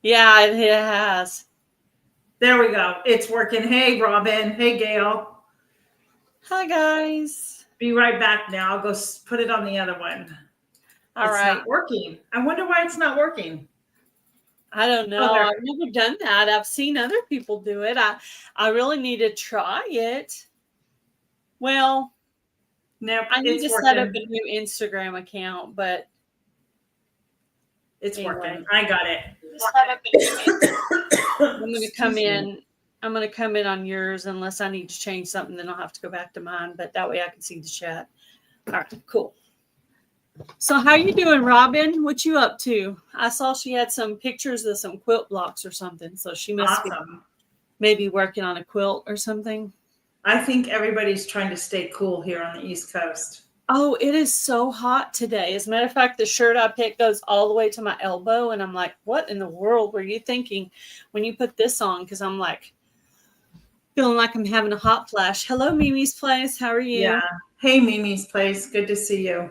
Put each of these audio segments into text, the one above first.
Yeah, it has. There we go. It's working. Hey, Robin. Hey, Gail. Hi, guys. Be right back now. I'll go put it on the other one. All it's right. not working. I wonder why it's not working. I don't know. I've never done that. I've seen other people do it. I really need to try it. Well, nope, I need to set up a new Instagram account, but it's working. I got it. I'm gonna come in. I'm gonna come in on yours unless I need to change something. Then I'll have to go back to mine. But that way I can see the chat. All right, cool. So how you doing, Robin? What you up to? I saw she had some pictures of some quilt blocks or something. So she must be maybe working on a quilt or something. I think everybody's trying to stay cool here on the East Coast. Oh, it is so hot today. As a matter of fact, the shirt I picked goes all the way to my elbow. And I'm like, what in the world were you thinking when you put this on? Because I'm like, feeling like I'm having a hot flash. Hello, Mimi's Place. How are you? Yeah. Hey, Mimi's Place. Good to see you.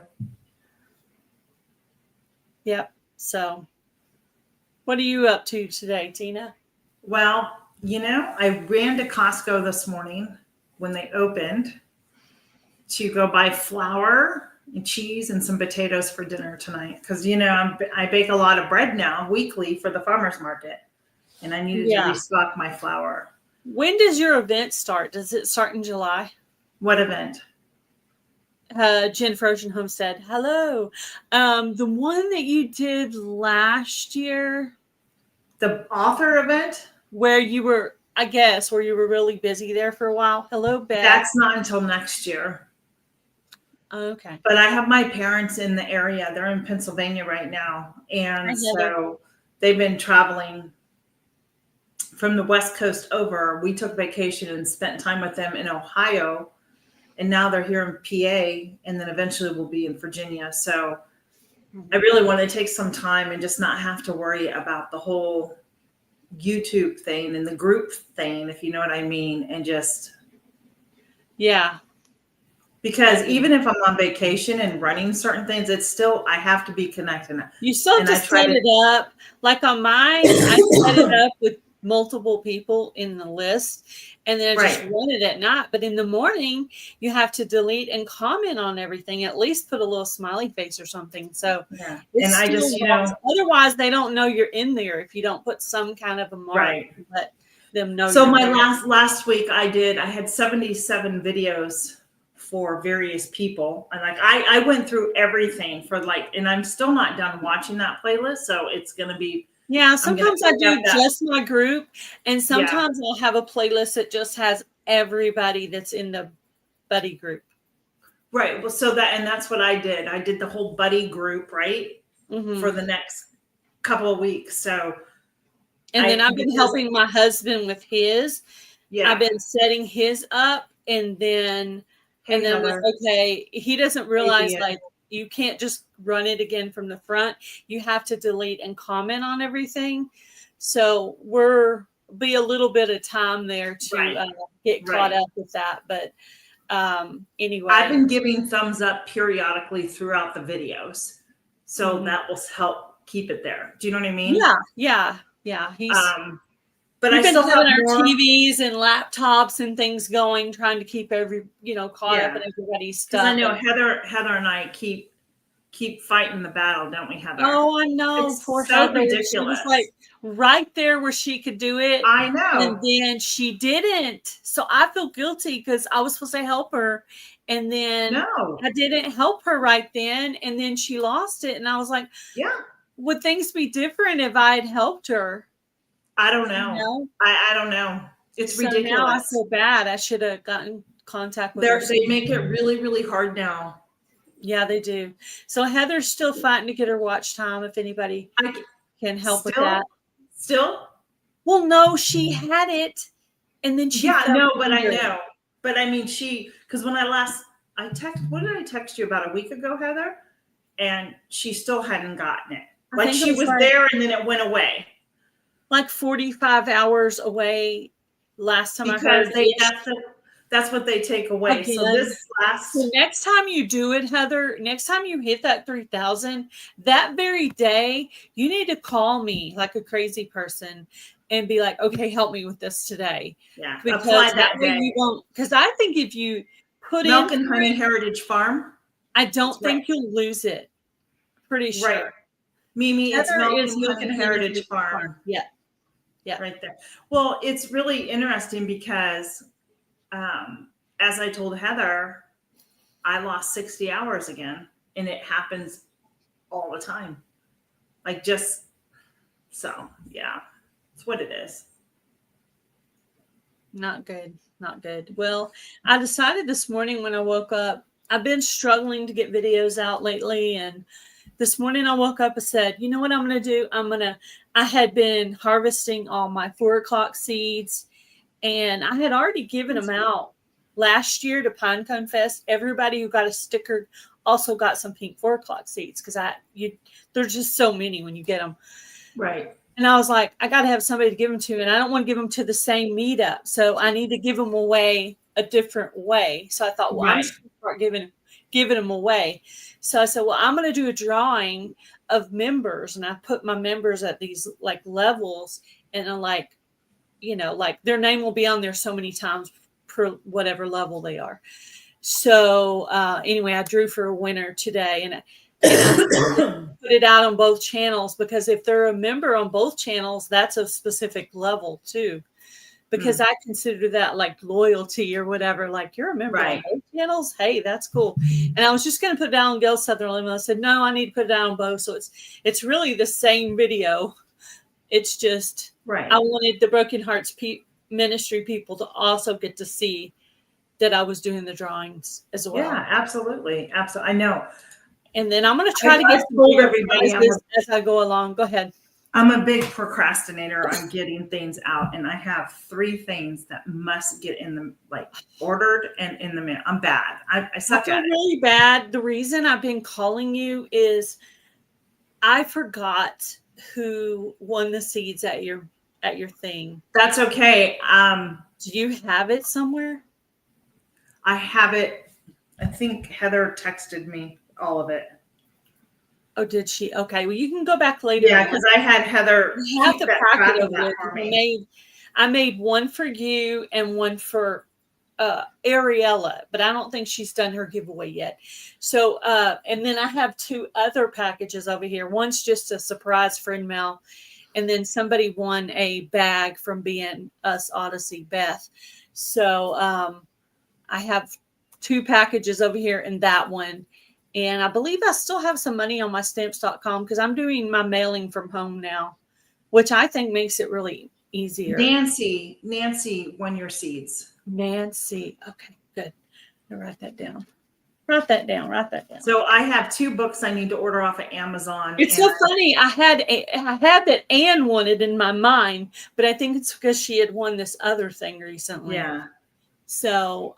Yep. So what are you up to today, Tina? Well, I ran to Costco this morning when they opened to go buy flour and cheese and some potatoes for dinner tonight. Because, I bake a lot of bread now weekly for the farmer's market. And I needed to restock my flour. When does your event start? Does it start in July? What event? Jennifer Ocean Homestead. Hello. The one that you did last year. The author event? Where you were really busy there for a while. Hello, Beth. That's not until next year. Okay. But I have my parents in the area. They're in Pennsylvania right now. And so they've been traveling from the West Coast over. We took vacation and spent time with them in Ohio. And now they're here in PA. And then eventually we'll be in Virginia. So I really want to take some time and just not have to worry about the whole YouTube thing and the group thing, if you know what I mean. And just. Yeah. Because even if I'm on vacation and running certain things, it's still, I have to be connected. You still have to set it up. Like on mine, I set it up with multiple people in the list. And then I just run it at night. But in the morning, you have to delete and comment on everything. At least put a little smiley face or something. So and I just, otherwise they don't know you're in there if you don't put some kind of a mark to let them know. So my last week I had 77 videos for various people. And like, I went through everything and I'm still not done watching that playlist. So it's going to be. Yeah. Sometimes I do just my group. And sometimes I'll have a playlist that just has everybody that's in the buddy group. Right. Well, that's what I did. I did the whole buddy group, right. For the next couple of weeks. So. And then I've been helping my husband with his. Yeah. I've been setting his up and then. And then, he doesn't realize you can't just run it again from the front. You have to delete and comment on everything. So be a little bit of time there to get caught up with that. But anyway. I've been giving thumbs up periodically throughout the videos. So that will help keep it there. Do you know what I mean? Yeah. He's... But we've been having our TVs and laptops and things going, trying to keep caught up in everybody's stuff. I know Heather and I keep fighting the battle, don't we, Heather? Oh, I know. It's poor so Heather. Ridiculous. She was like right there where she could do it. I know. And then she didn't. So I feel guilty because I was supposed to help her. And then I didn't help her right then. And then she lost it. And I was like, would things be different if I had helped her? I don't know. I don't know. It's ridiculous. Now I feel bad. I should have gotten contact with her. They make it really, really hard now. Yeah, they do. So Heather's still fighting to get her watch time. If anybody can help with that. Still? Well, no, she had it, and then she. Yeah, no, but I know. But I mean, because when what did I text you about a week ago, Heather? And she still hadn't gotten it. Like she was there, and then it went away. Like 45 hours away last time I heard. Because That's what they take away. Again, so this so next time you do it, Heather, next time you hit that 3,000, that very day, you need to call me like a crazy person and be like, okay, help me with this today. Yeah, because apply that day. You won't, because I think if you put Milk and Honey Heritage Farm, I don't think you'll lose it. Pretty sure. Right. Mimi, Heather it's Milk and Honey Heritage Farm. Yeah. Yeah. Right there. Well, it's really interesting because as I told Heather, I lost 60 hours again, and it happens all the time. Like just so, yeah, it's what it is. Not good. Not good. Well, I decided this morning when I woke up, I've been struggling to get videos out lately. And this morning I woke up and said, you know what I'm going to do? I had been harvesting all my 4 o'clock seeds, and I had already given them out last year to Pinecone Fest. Everybody who got a sticker also got some pink 4 o'clock seeds because there's just so many when you get them. Right. And I was like, I got to have somebody to give them to, and I don't want to give them to the same meetup. So I need to give them away a different way. So I thought, well, I'm just going to start giving them away. So I said, well, I'm going to do a drawing of members. And I put my members at these like levels, and I'm like, like their name will be on there so many times per whatever level they are. So anyway, I drew for a winner today, and put it out on both channels, because if they're a member on both channels, that's a specific level too, because I consider that like loyalty or whatever. Like, you're a member on both channels. Hey, that's cool. And I was just going to put it down on Gail's Southern Living. I said, no, I need to put it down on both. So it's really the same video. It's just, I wanted the Broken Hearts Ministry people to also get to see that I was doing the drawings as well. Yeah, absolutely. Absolutely. I know. And then I'm going to try to get some bigger prizes as I go along. Go ahead. I'm a big procrastinator on getting things out, and I have 3 things that must get in the ordered and in the mail. I'm bad. I suck at it. Really bad. The reason I've been calling you is I forgot who won the seeds at your thing. That's okay. Do you have it somewhere? I have it. I think Heather texted me all of it. Oh, did she? Okay. Well, you can go back later. Yeah, because I had Heather. You have the packet of it. I made one for you and one for Ariella, but I don't think she's done her giveaway yet. So, and then I have 2 other packages over here. One's just a surprise friend mail, and then somebody won a bag from Being Us Odyssey, Beth. So, I have 2 packages over here and that one. And I believe I still have some money on my stamps.com because I'm doing my mailing from home now, which I think makes it really easier. Nancy won your seeds. Nancy. Okay, good. I'll write that down. Write that down. So I have 2 books I need to order off of Amazon. It's so funny. I had that Anne wanted in my mind, but I think it's because she had won this other thing recently. Yeah. So,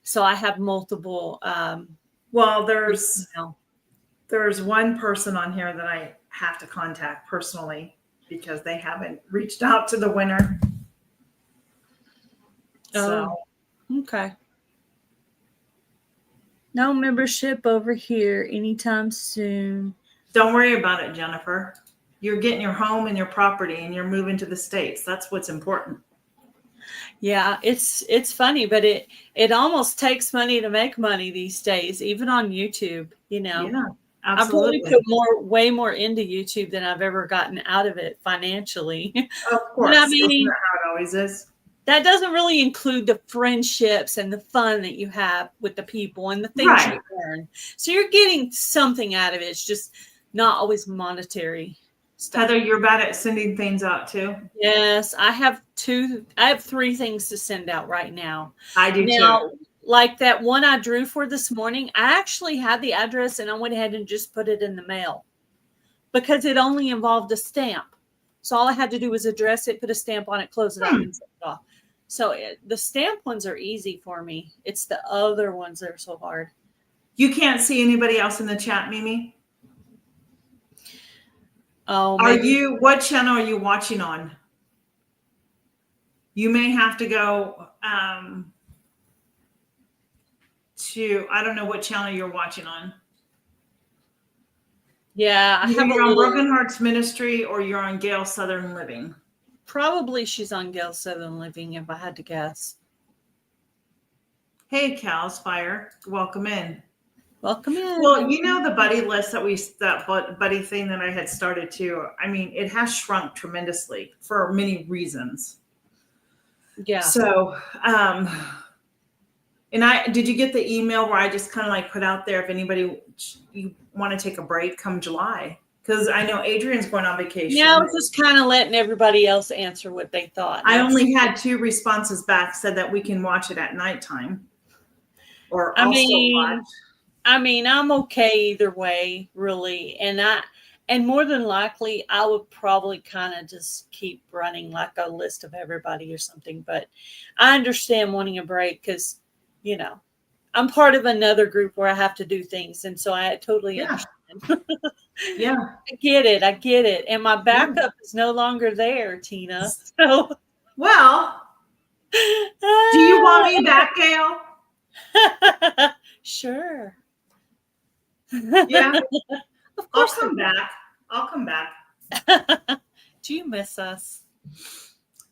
so I have multiple. Well, there's one person on here that I have to contact personally because they haven't reached out to the winner. So, okay. No membership over here anytime soon. Don't worry about it, Jennifer. You're getting your home and your property, and you're moving to the States. That's what's important. Yeah, it's funny, but it almost takes money to make money these days, even on YouTube, Yeah, absolutely. I probably put way more into YouTube than I've ever gotten out of it financially. Of course. But I mean, isn't that how it always is? That doesn't really include the friendships and the fun that you have with the people and the things you learn. So you're getting something out of it. It's just not always monetary stuff. Heather, you're bad at sending things out too. Yes, I have 3 things to send out right now. I do too. Like that one I drew for this morning, I actually had the address and I went ahead and just put it in the mail because it only involved a stamp. So all I had to do was address it, put a stamp on it, close it up, and send it off. So the stamp ones are easy for me. It's the other ones that are so hard. You can't see anybody else in the chat, Mimi? Oh, what channel are you watching on? You may have to go, to, I don't know what channel you're watching on. Yeah, I have you're on Broken Hearts Ministry or you're on Gail Southern Living. Probably she's on Gail Southern Living, if I had to guess. Hey, Cal's Fire, welcome in. Welcome in. Well, you know, the buddy list that buddy thing that I had started too. I mean, it has shrunk tremendously for many reasons. Yeah. So, and did you get the email where I just kind of like put out there if anybody you want to take a break come July? Because I know Adrian's going on vacation. Yeah, I was just kind of letting everybody else answer what they thought. I only had 2 responses back, said that we can watch it at nighttime. Or I mean, I'm okay either way, really. And more than likely, I would probably kind of just keep running like a list of everybody or something. But I understand wanting a break because, you know, I'm part of another group where I have to do things. And so I totally understand. Yeah. I get it. And my backup is no longer there, Tina. So, well, do you want me back, Gail? Sure. Yeah. Of course I'll come back. Do you miss us?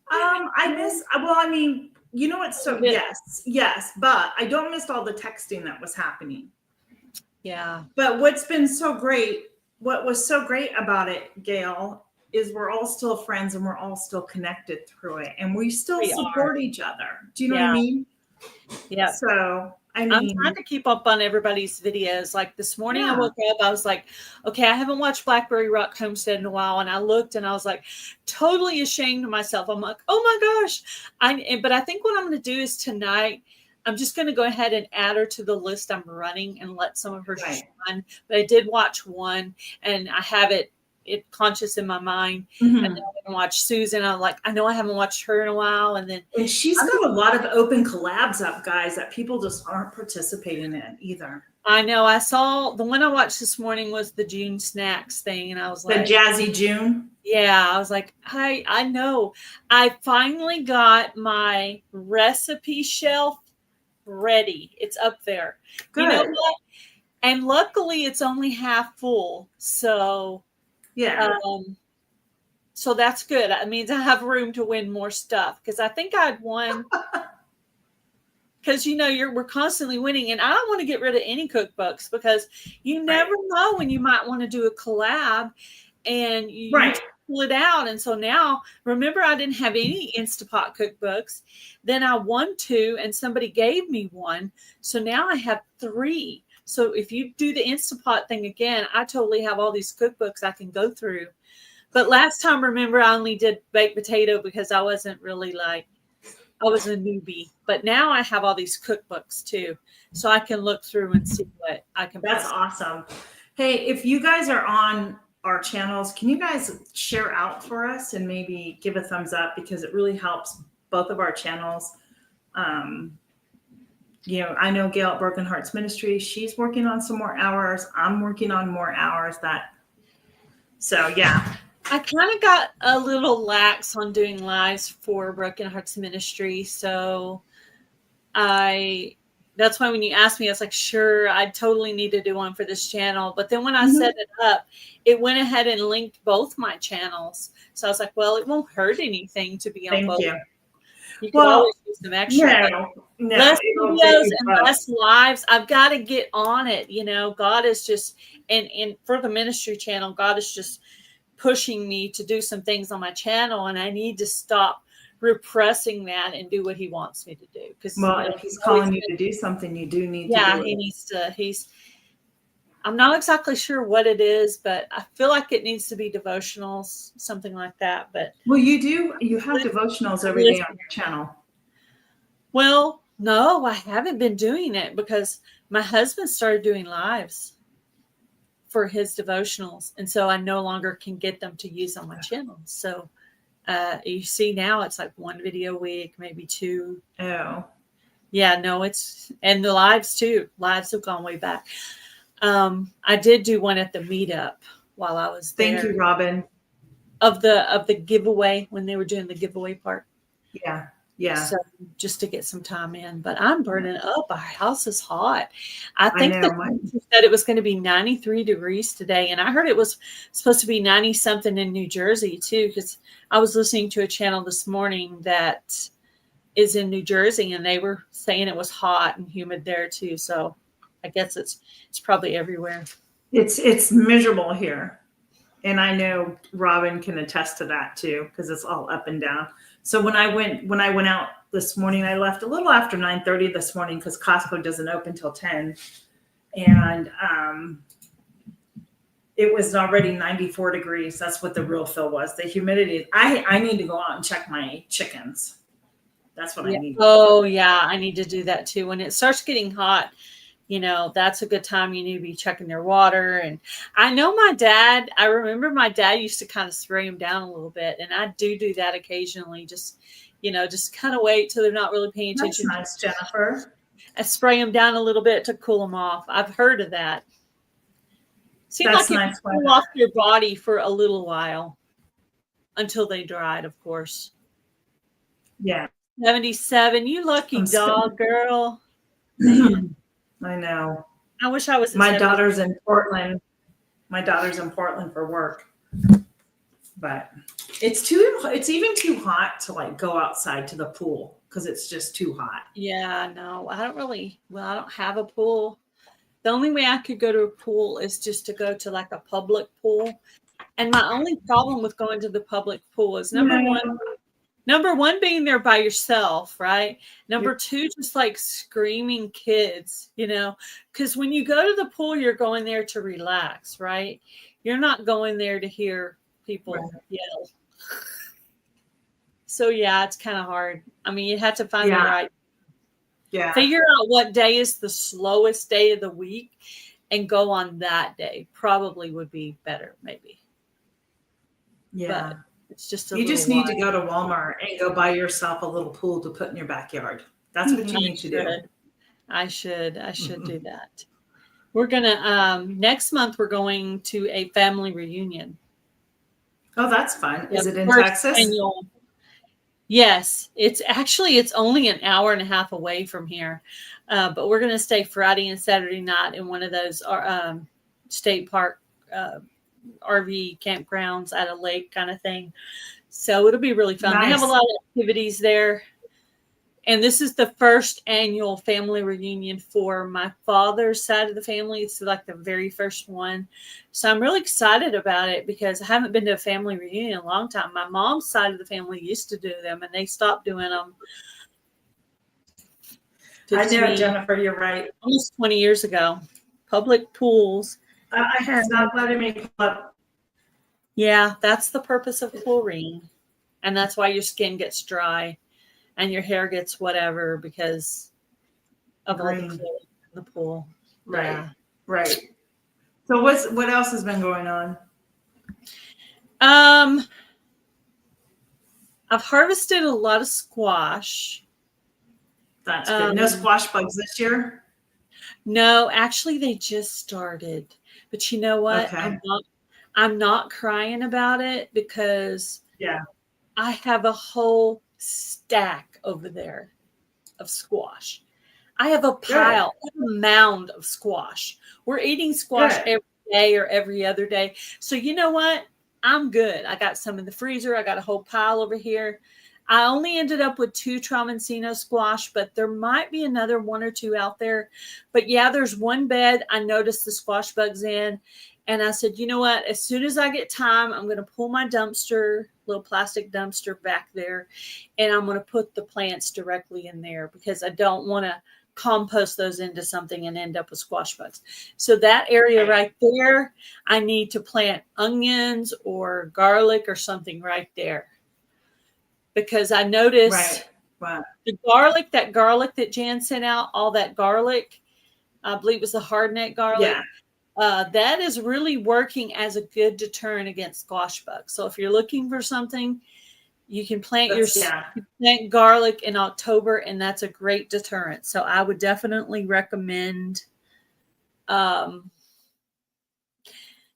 I miss, well, I mean, you know what? So yes, but I don't miss all the texting that was happening. Yeah. But what was so great about it, Gail, is we're all still friends and we're all still connected through it. And we still support each other. Do you know what I mean? Yeah. So, I mean, I'm trying to keep up on everybody's videos. Like this morning I woke up, I was like, okay, I haven't watched Blackberry Rock Homestead in a while. And I looked and I was like, totally ashamed of myself. I'm like, oh my gosh. But I think what I'm going to do is tonight, I'm just going to go ahead and add her to the list I'm running and let some of her shine. But I did watch one and I have it conscious in my mind. And then I'm going to watch Susan. I'm like, I know I haven't watched her in a while. And she's got a lot of open collabs up, guys, that people just aren't participating in either. I know. I saw the one I watched this morning was the June snacks thing. And I was like, the Jazzy June. Yeah. I was like, I know. I finally got my recipe shelf ready. It's up there. Good. You know what? And luckily it's only half full. So yeah. So that's good. That means I have room to win more stuff because I think I'd won. Because we're constantly winning, and I don't want to get rid of any cookbooks because you never know when you might want to do a collab, and you pull it out. And so now, remember, I didn't have any Instapot cookbooks. Then I won 2, and somebody gave me 1. So now I have 3. So if you do the Instapot thing again, I totally have all these cookbooks I can go through. But last time, remember, I only did baked potato because I wasn't really I was a newbie. But now I have all these cookbooks too. So I can look through and see what I can. That's awesome. Hey, if you guys are on our channels, can you guys share out for us and maybe give a thumbs up because it really helps both of our channels. I know Gail at Broken Hearts Ministry, she's working on some more hours. I'm working on more hours so yeah. I kind of got a little lax on doing lives for Broken Hearts Ministry. So that's why when you asked me, I was like, sure, I totally need to do one for this channel. But then when I set it up, it went ahead and linked both my channels. So I was like, well, it won't hurt anything to be on both. You can always use some extra. Less videos and less lives. I've got to get on it. God is just, and for the ministry channel, God is just pushing me to do some things on my channel, and I need to stop repressing that and do what he wants me to do. Because if he's calling you to do something, you do need to do it. He needs to. I'm not exactly sure what it is, but I feel like it needs to be devotionals, something like that. But you have devotionals every day on your channel. Well, no, I haven't been doing it because my husband started doing lives for his devotionals. And so I no longer can get them to use on my channel. So you see now it's like 1 video a week, maybe 2. Oh. Yeah, no, and the lives too. Lives have gone way back. I did do one at the meetup while I was there. Thank you, Robin. Of the giveaway when they were doing the giveaway part. Yeah. Yeah. So just to get some time in, but I'm burning up. Our house is hot. I think the teacher said it was going to be 93 degrees today. And I heard it was supposed to be 90 something in New Jersey too, because I was listening to a channel this morning that is in New Jersey and they were saying it was hot and humid there too. So I guess it's probably everywhere. It's miserable here. And I know Robin can attest to that too, because it's all up and down. So when I went out this morning, I left a little after 9:30 this morning because Costco doesn't open till 10. And it was already 94 degrees. That's what the real feel was. The humidity. I need to go out and check my chickens. That's what I need. Oh yeah, I need to do that too. When it starts getting hot, that's a good time. You need to be checking their water. And I know I remember my dad used to kind of spray them down a little bit. And I do that occasionally. Just kind of wait till they're not really paying attention. That's nice, Jennifer. I spray them down a little bit to cool them off. I've heard of that. Seems like it can cool off your body for a little while until they dried, of course. Yeah. 77. You lucky dog, girl. Man. I know. I wish I was. My daughter's in Portland. My daughter's in Portland for work, but it's even too hot to like go outside to the pool because it's just too hot. Yeah, no, I don't have a pool. The only way I could go to a pool is just to go to like a public pool. And my only problem with going to the public pool is number one, being there by yourself, right? Number two, just like screaming kids, because when you go to the pool, you're going there to relax, right? You're not going there to hear people yell. So yeah, it's kind of hard. I mean, you have to find the right. Yeah. Figure out what day is the slowest day of the week and go on that day. Probably would be better, maybe. Yeah. But it's just you just need to go to Walmart and go buy yourself a little pool to put in your backyard. That's what you need to do. I should do that. We're gonna next month we're going to a family reunion. Oh, that's fun. Is it in Texas? Yes, it's only an hour and a half away from here, but we're gonna stay Friday and Saturday night in one of those state park RV campgrounds at a lake kind of thing. So it'll be really fun. Nice. They have a lot of activities there. And this is the first annual family reunion for my father's side of the family. It's like the very first one. So I'm really excited about it because I haven't been to a family reunion in a long time. My mom's side of the family used to do them and they stopped doing them. I know, Jennifer, you're right. Almost 20 years ago. Public pools. I have not letting me pull up. Yeah, that's the purpose of chlorine. And that's why your skin gets dry and your hair gets whatever because of all the chlorine in the pool. Right. Yeah. Right. So what else has been going on? I've harvested a lot of squash. That's good. No squash bugs this year? No, actually they just started. But you know what? Okay. I'm not crying about it because I have a whole stack over there of squash. I have a pile, a mound of squash. We're eating squash every day or every other day. So you know what? I'm good. I got some in the freezer. I got a whole pile over here. I only ended up with 2 Tramontino squash, but there might be another 1 or 2 out there. But yeah, there's one bed I noticed the squash bugs in. And I said, you know what? As soon as I get time, I'm going to pull my dumpster, little plastic dumpster back there, and I'm going to put the plants directly in there because I don't want to compost those into something and end up with squash bugs. So that area right there, I need to plant onions or garlic or something right there. Because I noticed the garlic that Jan sent out, all that garlic, I believe it was the hardneck garlic. Yeah. That is really working as a good deterrent against squash bugs. So if you're looking for something, you can plant plant garlic in October, and that's a great deterrent. So I would definitely recommend.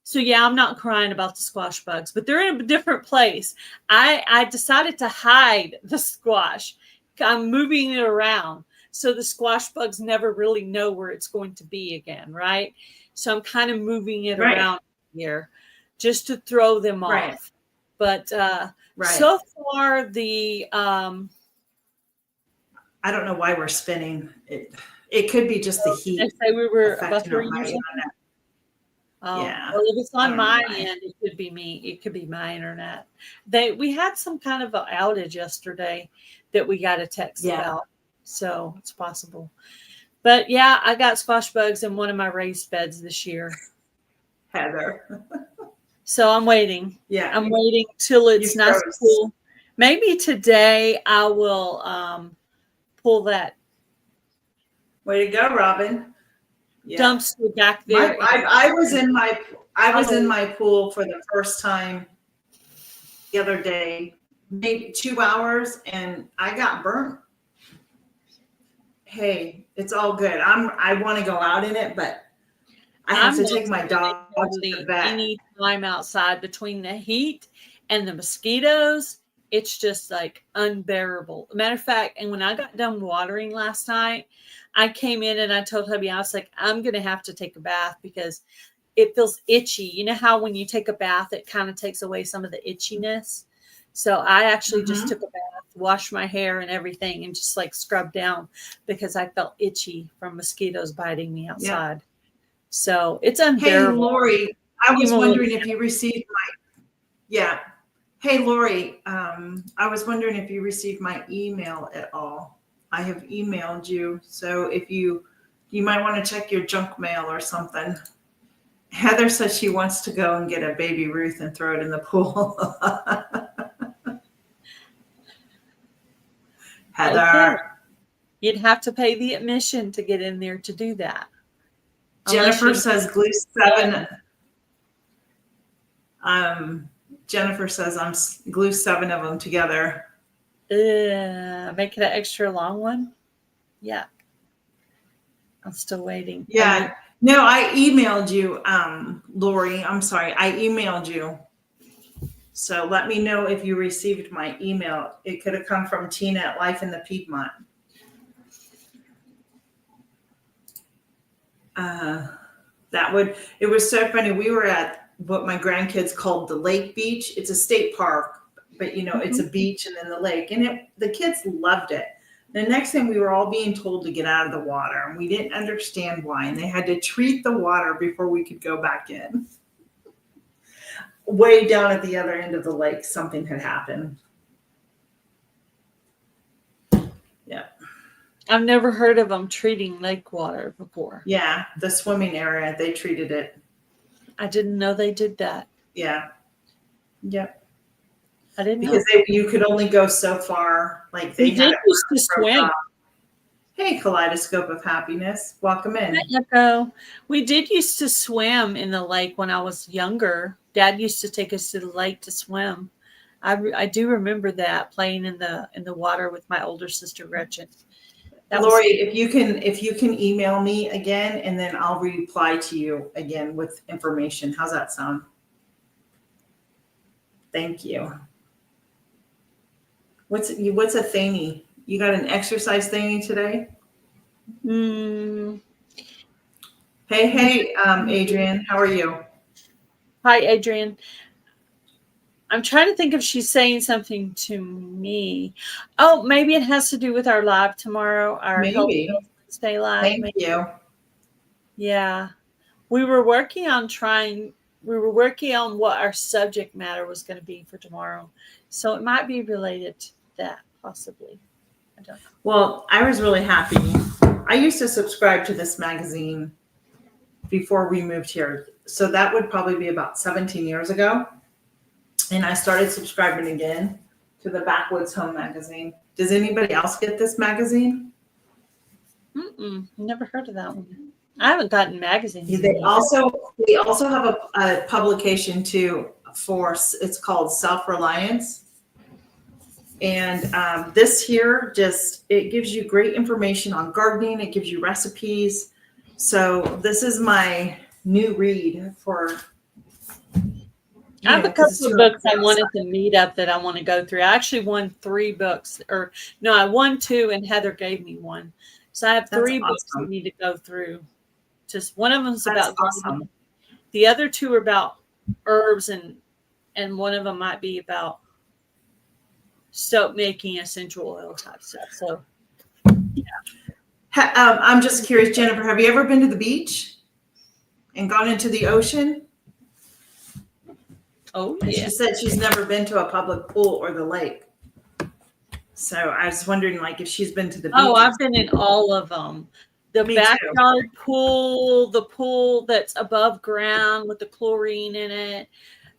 So yeah, I'm not crying about the squash bugs, but they're in a different place. I decided to hide the squash I'm moving it around. So the squash bugs never really know where it's going to be again, right? So I'm kind of moving it around here just to throw them off. But so far the I don't know why we're spinning. It could be just the heat. I say we were buffering my internet. Yeah. Well, if it's on my end, it could be me. It could be my internet. We had some kind of an outage yesterday that we got a text about. So it's possible. But yeah, I got squash bugs in one of my raised beds this year. Heather. So I'm waiting. Yeah. I'm waiting till it's nice and cool. Maybe today I will pull that. Way to go, Robin. Dumpster back there. I was in my pool for the first time the other day, maybe 2 hours, and I got burnt. Hey, it's all good. I want to go out in it, but I have to take my dog to the vet. Any time outside between the heat and the mosquitoes, it's just like unbearable. Matter of fact, and when I got done watering last night, I came in and I told hubby, I was like, I'm going to have to take a bath because it feels itchy. You know how when you take a bath, it kind of takes away some of the itchiness. So I actually just took a bath, washed my hair and everything, and just like scrubbed down because I felt itchy from mosquitoes biting me outside. Yeah. So it's unbearable. Hey, Lori, I was wondering if you received Hey, Lori, I was wondering if you received my email at all. I have emailed you. So if you might want to check your junk mail or something. Heather says she wants to go and get a baby Ruth and throw it in the pool. Heather. Okay. You'd have to pay the admission to get in there to do that. Jennifer says glue 7. Jennifer says I'm glue 7 of them together. Make it an extra long one. Yeah. I'm still waiting. Yeah. No, I emailed you, Lori. I'm sorry. I emailed you. So let me know if you received my email. It could have come from Tina at Life in the Piedmont. It was so funny. We were at what my grandkids called the Lake Beach. It's a state park, but it's a beach and then the lake, and the kids loved it. The next thing we were all being told to get out of the water, and we didn't understand why, and they had to treat the water before we could go back in. Way down at the other end of the lake, something had happened. Yeah. I've never heard of them treating lake water before. Yeah, the swimming area, they treated it. I didn't know they did that. Yeah. Yep. I didn't know. Because you could only go so far. Like they did used to swim. Hey, Kaleidoscope of Happiness. Welcome in. Hi, Echo. We did used to swim in the lake when I was younger. Dad used to take us to the lake to swim. I do remember that, playing in the water with my older sister Gretchen. Lori, if you can email me again, and then I'll reply to you again with information. How's that sound? Thank you. What's a thingy? You got an exercise thingy today? Hey, Adrian, how are you? Hi, Adrian. I'm trying to think if she's saying something to me. Oh, maybe it has to do with our live tomorrow, our Health Stay Live. Thank you. Yeah. We were working on what our subject matter was going to be for tomorrow. So it might be related to that, possibly. I don't know. Well, I was really happy. I used to subscribe to this magazine before we moved here. So that would probably be about 17 years ago. And I started subscribing again to the Backwoods Home magazine. Does anybody else get this magazine? Never heard of that one. I haven't gotten magazines. We also have a publication too it's called Self-Reliance. And this here it gives you great information on gardening. It gives you recipes. So this is my new read for I have a couple of books I wanted to meet up that I want to go through. I actually won 3 books, or no, I won 2 and Heather gave me 1. So I have 3 books I need to go through. Just one of them is about gardening. The other 2 are about herbs, and one of them might be about soap making, essential oil type stuff. So yeah. I'm just curious, Jennifer, have you ever been to the beach and gone into the ocean? Oh, yeah. She said she's never been to a public pool or the lake. So I was wondering, like, if she's been to the beach. Oh, I've been in all of them. The backyard pool, the pool that's above ground with the chlorine in it,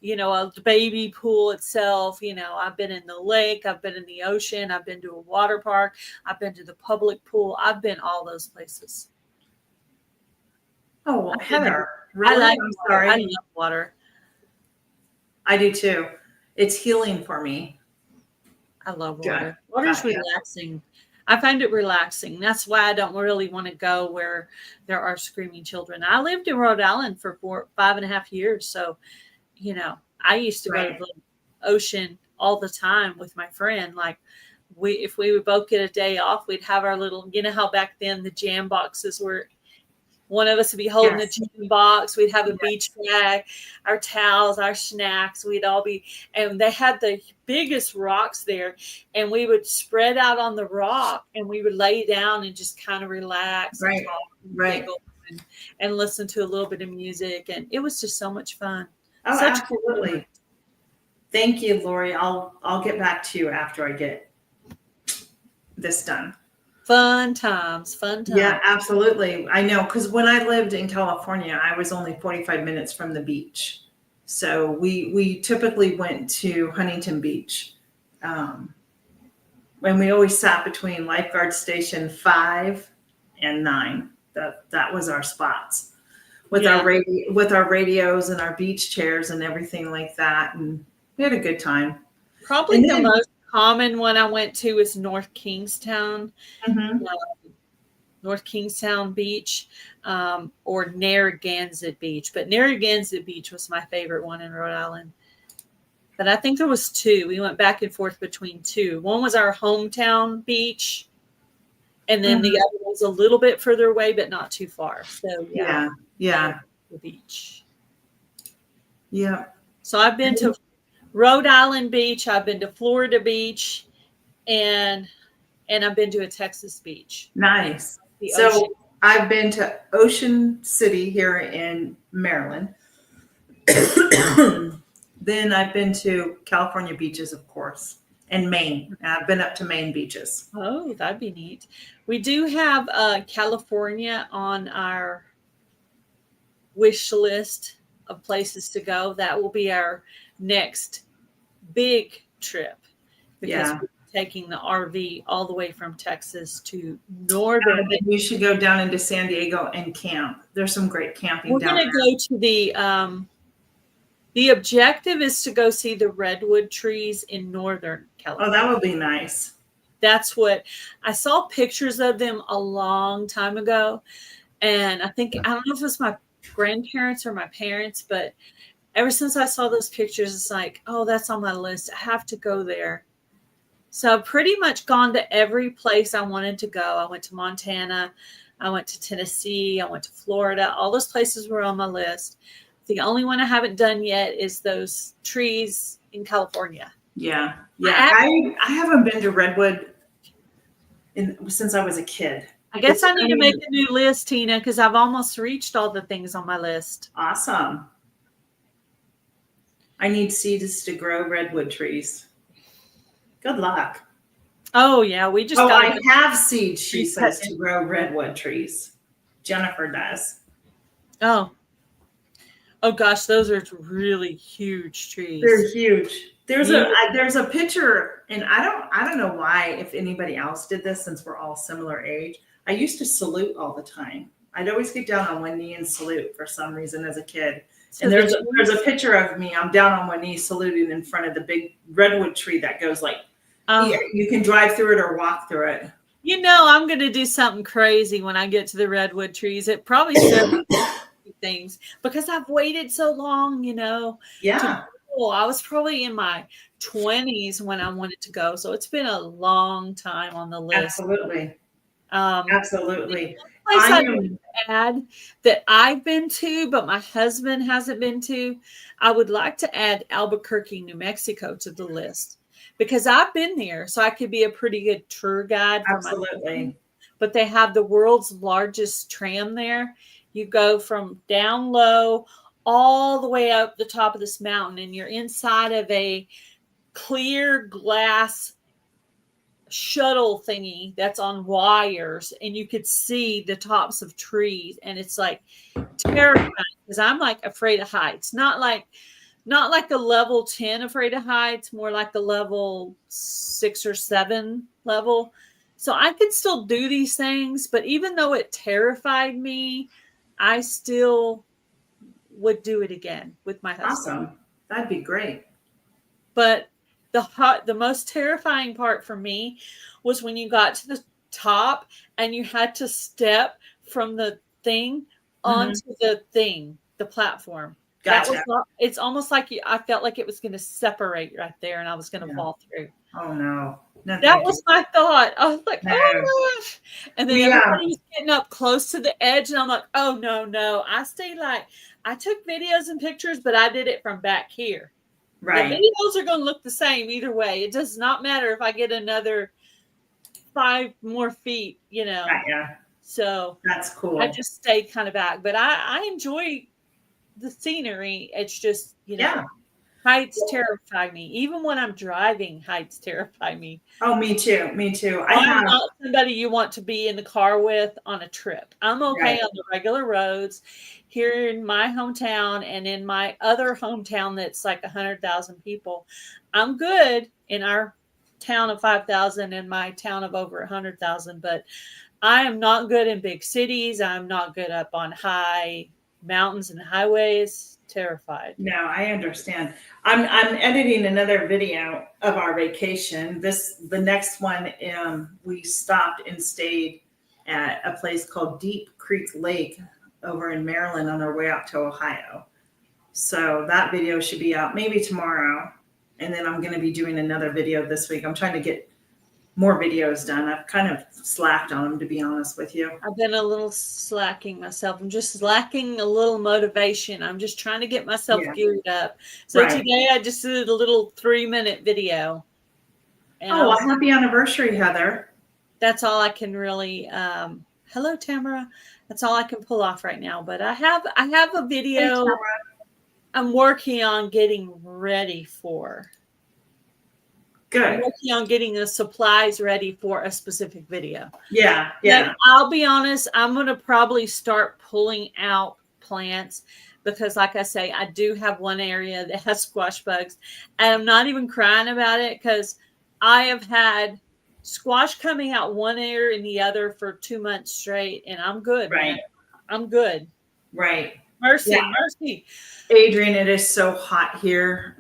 the baby pool itself. I've been in the lake, I've been in the ocean, I've been to a water park, I've been to the public pool. I've been all those places. Oh, Heather, really? I'm sorry. I love water. I do too. It's healing for me. I love water. Water's relaxing. I find it relaxing. That's why I don't really want to go where there are screaming children. I lived in Rhode Island for 5.5 years. So, I used to go to the ocean all the time with my friend. Like if we would both get a day off, we'd have our little, how back then the jam boxes were, one of us would be holding a jam box. We'd have a beach bag, our towels, our snacks. We'd all be, and they had the biggest rocks there, and we would spread out on the rock, and we would lay down and just kind of relax, and talk and listen to a little bit of music, and it was just so much fun. Oh, absolutely! Thank you, Lori. I'll get back to you after I get this done. Fun times. Yeah, absolutely. I know, because when I lived in California, I was only 45 minutes from the beach. So we typically went to Huntington Beach. And we always sat between Lifeguard Station 5 and 9. That was our spots with our radios and our beach chairs and everything like that. And we had a good time. Probably the most common one I went to is North Kingstown, North Kingstown Beach, or Narragansett Beach. But Narragansett Beach was my favorite one in Rhode Island. But I think there was 2. We went back and forth between 2. One was our hometown beach, and then the other was a little bit further away, but not too far. So yeah, the beach. Yeah. So I've been to Rhode Island Beach, I've been to Florida Beach, and I've been to a Texas beach. Nice. So I've been to Ocean City here in Maryland. Then I've been to California beaches, of course, and Maine. I've been up to Maine beaches. Oh, that'd be neat. We do have California on our wish list of places to go. That will be our next big trip, because we're taking the RV all the way from Texas to northern. You should go down into San Diego and camp. There's some great camping. We're going to go to the objective is to go see the redwood trees in Northern California. Oh, that would be nice. That's what I saw pictures of them a long time ago. And I don't know if it was my grandparents or my parents, but ever since I saw those pictures, it's like, oh, that's on my list. I have to go there. So I've pretty much gone to every place I wanted to go. I went to Montana. I went to Tennessee. I went to Florida. All those places were on my list. The only one I haven't done yet is those trees in California. Yeah. I haven't been to Redwood since I was a kid. I guess I need to make a new list, Tina, because I've almost reached all the things on my list. Awesome. I need seeds to grow redwood trees. Good luck. Oh, yeah. We just I have seeds, she says, to grow redwood trees. Jennifer does. Oh, gosh. Those are really huge trees. They're huge. There's a picture, and I don't know why, if anybody else did this, since we're all similar age. I used to salute all the time. I'd always get down on one knee and salute for some reason as a kid. So and there's a picture of me. I'm down on one knee saluting in front of the big redwood tree that goes like, you can drive through it or walk through it. I'm going to do something crazy when I get to the redwood trees. It probably says things because I've waited so long, to cool. I was probably in my 20s when I wanted to go. So it's been a long time on the list. Absolutely. Um, Absolutely. Place I'd like to add that I've been to, but my husband hasn't been to, I would like to add Albuquerque, New Mexico to the list because I've been there, so I could be a pretty good tour guide for my husband. But they have the world's largest tram there. You go from down low all the way up the top of this mountain, and you're inside of a clear glass shuttle thingy that's on wires, and you could see the tops of trees, and it's like terrifying because I'm like afraid of heights. Not like a level 10 afraid of heights, more like a level 6 or 7 level. So I could still do these things, but even though it terrified me, I still would do it again with my husband. Awesome. That'd be great. But the most terrifying part for me was when you got to the top and you had to step from the thing onto the platform. Gotcha. It's almost like I felt like it was going to separate right there and I was going to fall through. Oh no. That was my thought. I was like, oh my gosh. And then everybody was getting up close to the edge and I'm like, oh no. I took videos and pictures, but I did it from back here. Right. The videos are going to look the same either way. It does not matter if I get another 5 more feet, Yeah. So that's cool. I just stayed kind of back, but I enjoy the scenery. It's just, heights terrify me. Even when I'm driving, heights terrify me. Oh, me too. I'm not somebody you want to be in the car with on a trip. I'm okay on the regular roads here in my hometown and in my other hometown that's like 100,000 people. I'm good in our town of 5,000 and my town of over 100,000, but I am not good in big cities. I'm not good up on high mountains and highways. Terrified. No, I understand. I'm editing another video of our vacation. The next one, we stopped and stayed at a place called Deep Creek Lake over in Maryland on our way out to Ohio. So that video should be out maybe tomorrow. And then I'm going to be doing another video this week. I'm trying to get more videos done. I've kind of slacked on them, to be honest with you. I've been a little slacking myself. I'm just lacking a little motivation. I'm just trying to get myself geared up. So today I just did a little 3-minute video. And happy anniversary, Heather. That's all I can really, hello, Tamara. That's all I can pull off right now. But I have a video I'm working on getting ready for. Good. I'm working on getting the supplies ready for a specific video. Yeah. Like, I'll be honest, I'm going to probably start pulling out plants because, like I say, I do have one area that has squash bugs. And I'm not even crying about it because I have had squash coming out one ear and the other for 2 months straight. And I'm good. Right. Man. I'm good. Right. Mercy. Adrian, it is so hot here.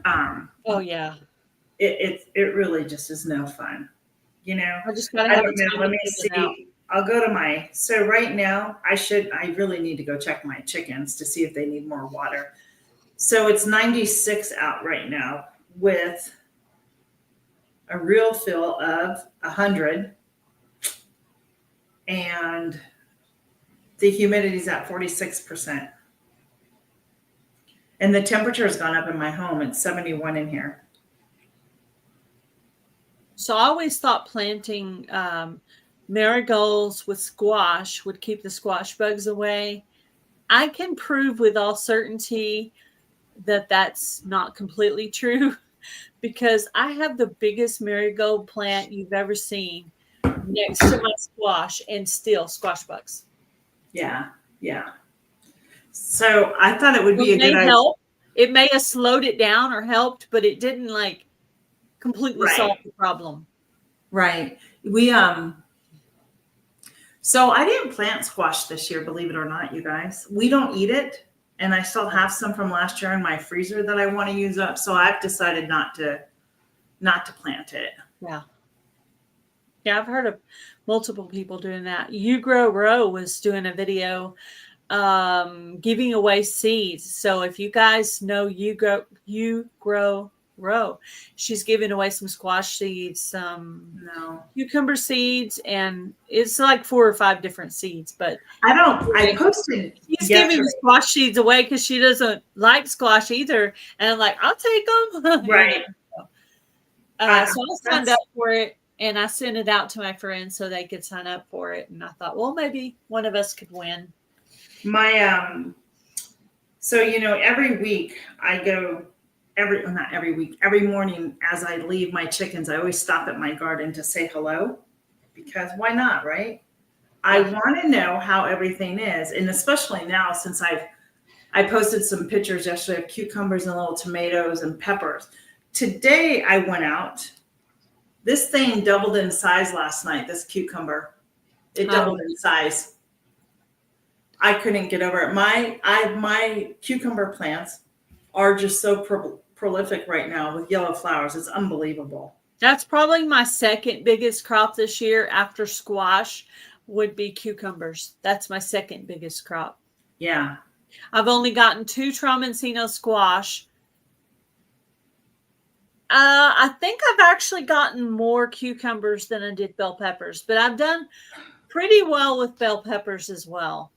Oh, yeah. It really just is no fun. I just gotta have let me see. I'll go to so right now I really need to go check my chickens to see if they need more water. So it's 96 out right now with a real feel of 100 and the humidity's at 46%. And the temperature has gone up in my home. It's 71 in here. So I always thought planting marigolds with squash would keep the squash bugs away. I can prove with all certainty that that's not completely true because I have the biggest marigold plant you've ever seen next to my squash and still squash bugs. Yeah. So I thought it would be a good idea. It may have slowed it down or helped, but it didn't completely solve the problem. Right. So I didn't plant squash this year, believe it or not, you guys. We don't eat it. And I still have some from last year in my freezer that I want to use up. So I've decided not to plant it. Yeah. Yeah, I've heard of multiple people doing that. You Grow Row was doing a video giving away seeds. So if you guys know you grow, she's giving away some squash seeds, some cucumber seeds, and it's like 4 or 5 different seeds. But I posted. She's giving the squash seeds away because she doesn't like squash either, and I'm like, I'll take them. Right. So I signed up for it, and I sent it out to my friends so they could sign up for it. And I thought, well, maybe one of us could win. So every week I go. Not every week, every morning as I leave my chickens, I always stop at my garden to say hello, because why not, right? I want to know how everything is. And especially now, since I posted some pictures yesterday of cucumbers and little tomatoes and peppers. Today I went out. This thing doubled in size last night, this cucumber. It doubled in size. I couldn't get over it. My cucumber plants are just so prolific right now with yellow flowers. It's unbelievable. That's probably my second biggest crop this year after squash would be cucumbers. That's my second biggest crop. Yeah. I've only gotten 2 Tramontino squash. I think I've actually gotten more cucumbers than I did bell peppers, but I've done pretty well with bell peppers as well.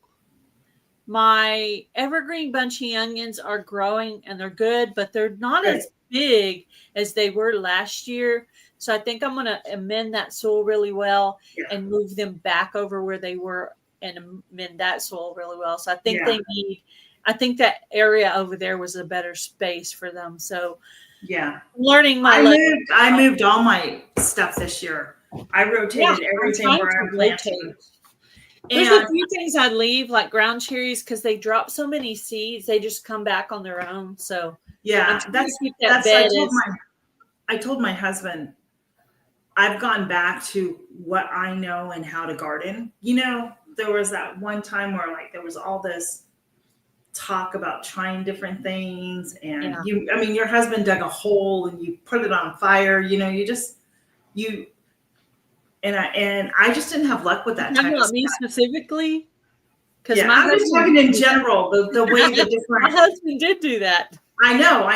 My evergreen bunchy onions are growing and they're good, but they're not as big as they were last year. So I think I'm going to amend that soil really well and move them back over where they were and amend that soil really well. So I think I think that area over there was a better space for them. So learning I moved all my stuff this year. I rotated everything where I'm planting. There's a few things I leave, like ground cherries, because they drop so many seeds. They just come back on their own. So I told my husband, I've gone back to what I know and how to garden. There was that one time where there was all this talk about trying different things, and your husband dug a hole and you put it on fire. And I just didn't have luck with that. Not me specifically, because I'm just talking in general. The way the different. My husband did do that. I know,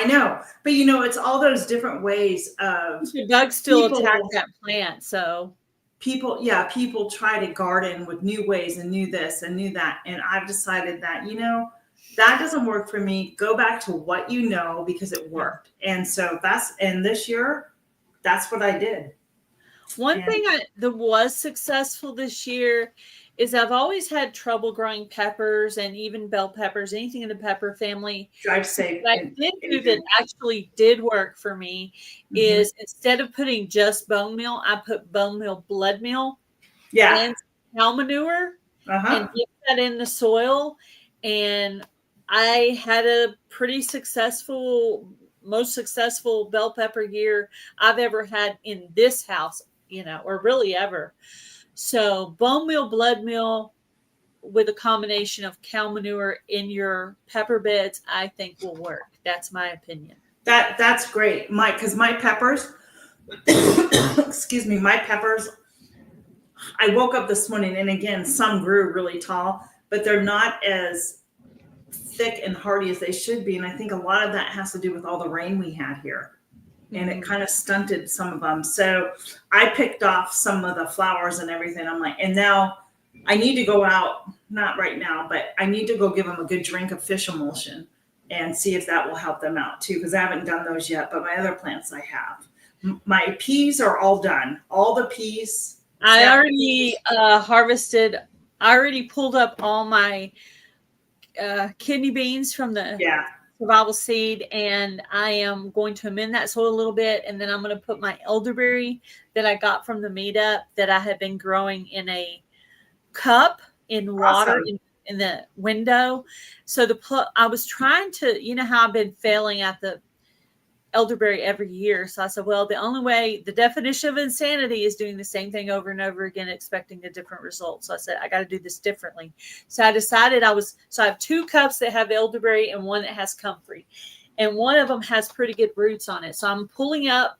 but it's all those different ways of. Bugs still attack that plant, so people try to garden with new ways and new this and new that, and I've decided that that doesn't work for me. Go back to what you know, because it worked, and so this year, that's what I did. One thing that was successful this year is I've always had trouble growing peppers and even bell peppers, anything in the pepper family. Drive safe. What I did do that actually did work for me is instead of putting just bone meal, I put bone meal, blood meal, and cow manure, and get that in the soil. And I had a pretty most successful bell pepper year I've ever had in this house, or really ever. So bone meal, blood meal with a combination of cow manure in your pepper beds, I think will work. That's my opinion. That's great. Because my peppers, excuse me, my peppers, I woke up this morning and again, some grew really tall, but they're not as thick and hardy as they should be. And I think a lot of that has to do with all the rain we had here. And it kind of stunted some of them. So I picked off some of the flowers and everything. I'm like, and now I need to go out, not right now, but I need to go give them a good drink of fish emulsion and see if that will help them out too. Because I haven't done those yet, but my other plants I have. My peas are all done. All the peas. I already harvested. I already pulled up all my kidney beans from the survival seed, and I am going to amend that soil a little bit, and then I'm going to put my elderberry that I got from the meetup that I have been growing in a cup in water in the window. So I was trying to, how I've been failing at the elderberry every year. So I said, well, the only way, the definition of insanity is doing the same thing over and over again, expecting a different result. So I said, I got to do this differently. So I decided I have 2 cups that have elderberry and one that has comfrey. And one of them has pretty good roots on it. So I'm pulling up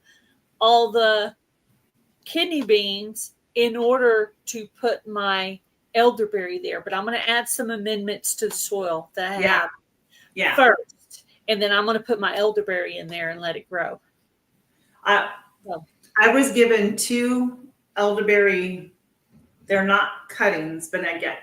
all the kidney beans in order to put my elderberry there, but I'm going to add some amendments to the soil that I have Yeah. first. And then I'm going to put my elderberry in there and let it grow. I was given 2 elderberry. They're not cuttings, but I get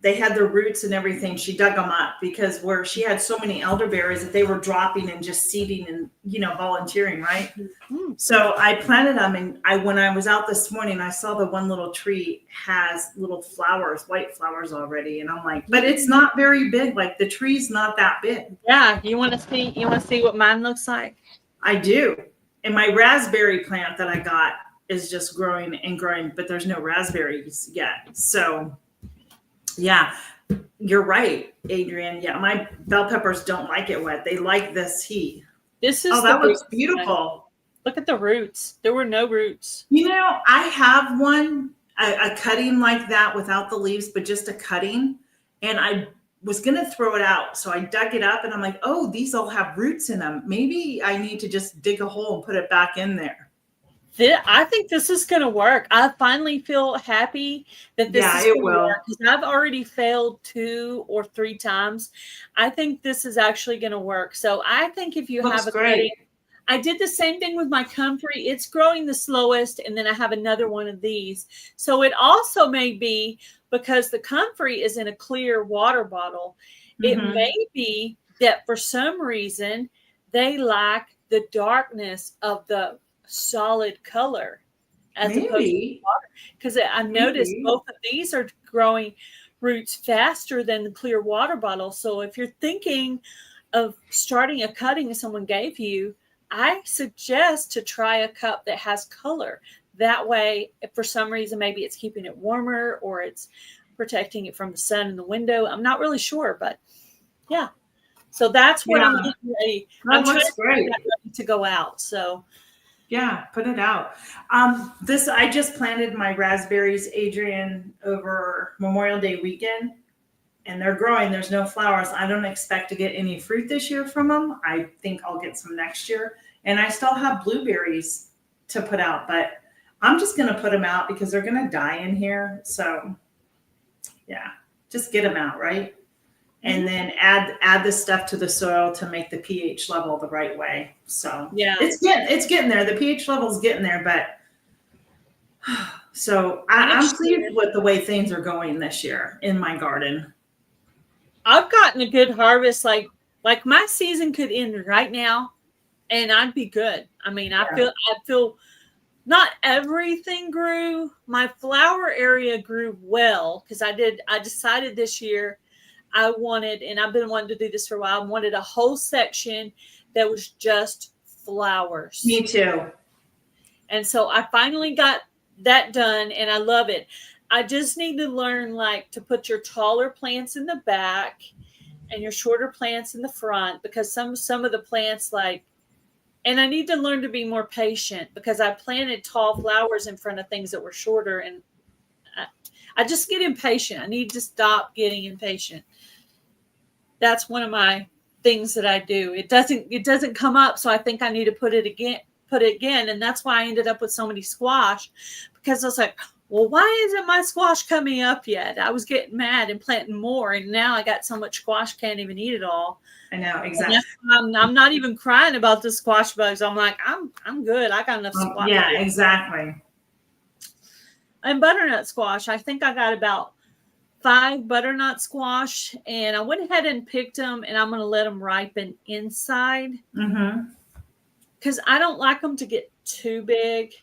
they had their roots and everything. She dug them up because where she had so many elderberries that they were dropping and just seeding and, volunteering. Right. Mm-hmm. So I planted them. And when I was out this morning, I saw the one little tree has little flowers, white flowers already. And I'm like, but it's not very big. Like the tree's not that big. Yeah. You want to see what mine looks like? I do. And my raspberry plant that I got is just growing and growing, but there's no raspberries yet. So yeah, you're right, Adrienne. Yeah, my bell peppers don't like it wet. They like this heat. That looks beautiful. Look at the roots. There were no roots. I have a cutting like that without the leaves, but just a cutting. And I was going to throw it out. So I dug it up and I'm like, oh, these all have roots in them. Maybe I need to just dig a hole and put it back in there. I think this is going to work. I finally feel happy that this is going to work because I've already failed 2 or 3 times. I think this is actually going to work. So I think if you have a cutting, I did the same thing with my comfrey. It's growing the slowest, and then I have another one of these. So it also may be because the comfrey is in a clear water bottle. Mm-hmm. It may be that for some reason they lack the darkness of the solid color as opposed to water, because I noticed both of these are growing roots faster than the clear water bottle. So if you're thinking of starting a cutting someone gave you, I suggest to try a cup that has color. That way, if for some reason maybe it's keeping it warmer or it's protecting it from the sun in the window, I'm not really sure, but yeah. So that's what I'm getting ready. I'm trying to go out. So yeah, put it out. I just planted my raspberries, Adrienne, over Memorial Day weekend, and they're growing. There's no flowers. I don't expect to get any fruit this year from them. I think I'll get some next year. And I still have blueberries to put out, but I'm just going to put them out because they're going to die in here. So yeah, just get them out, right? And then add this stuff to the soil to make the pH level the right way. So yeah, it's getting there. The pH level is getting there, but so I'm pleased with the way things are going this year in my garden. I've gotten a good harvest. Like my season could end right now, and I'd be good. I mean, I feel not everything grew. My flower area grew well because I decided this year. I wanted, and I've been wanting to do this for a while, I wanted a whole section that was just flowers. Me too. And so I finally got that done, and I love it. I just need to learn to put your taller plants in the back and your shorter plants in the front, because some of the plants and I need to learn to be more patient because I planted tall flowers in front of things that were shorter, and I just get impatient. I need to stop getting impatient. That's one of my things that I do. It doesn't come up, so I think I need to put it again. And that's why I ended up with so many squash, because I was like, well, why isn't my squash coming up yet? I was getting mad and planting more, and now I got so much squash, can't even eat it all. I know, exactly. I'm not even crying about the squash bugs. I'm like, I'm good. I got enough squash. Yeah, exactly. And butternut squash, I think I got about 5 butternut squash, and I went ahead and picked them, and I'm going to let them ripen inside because I don't like them to get too big,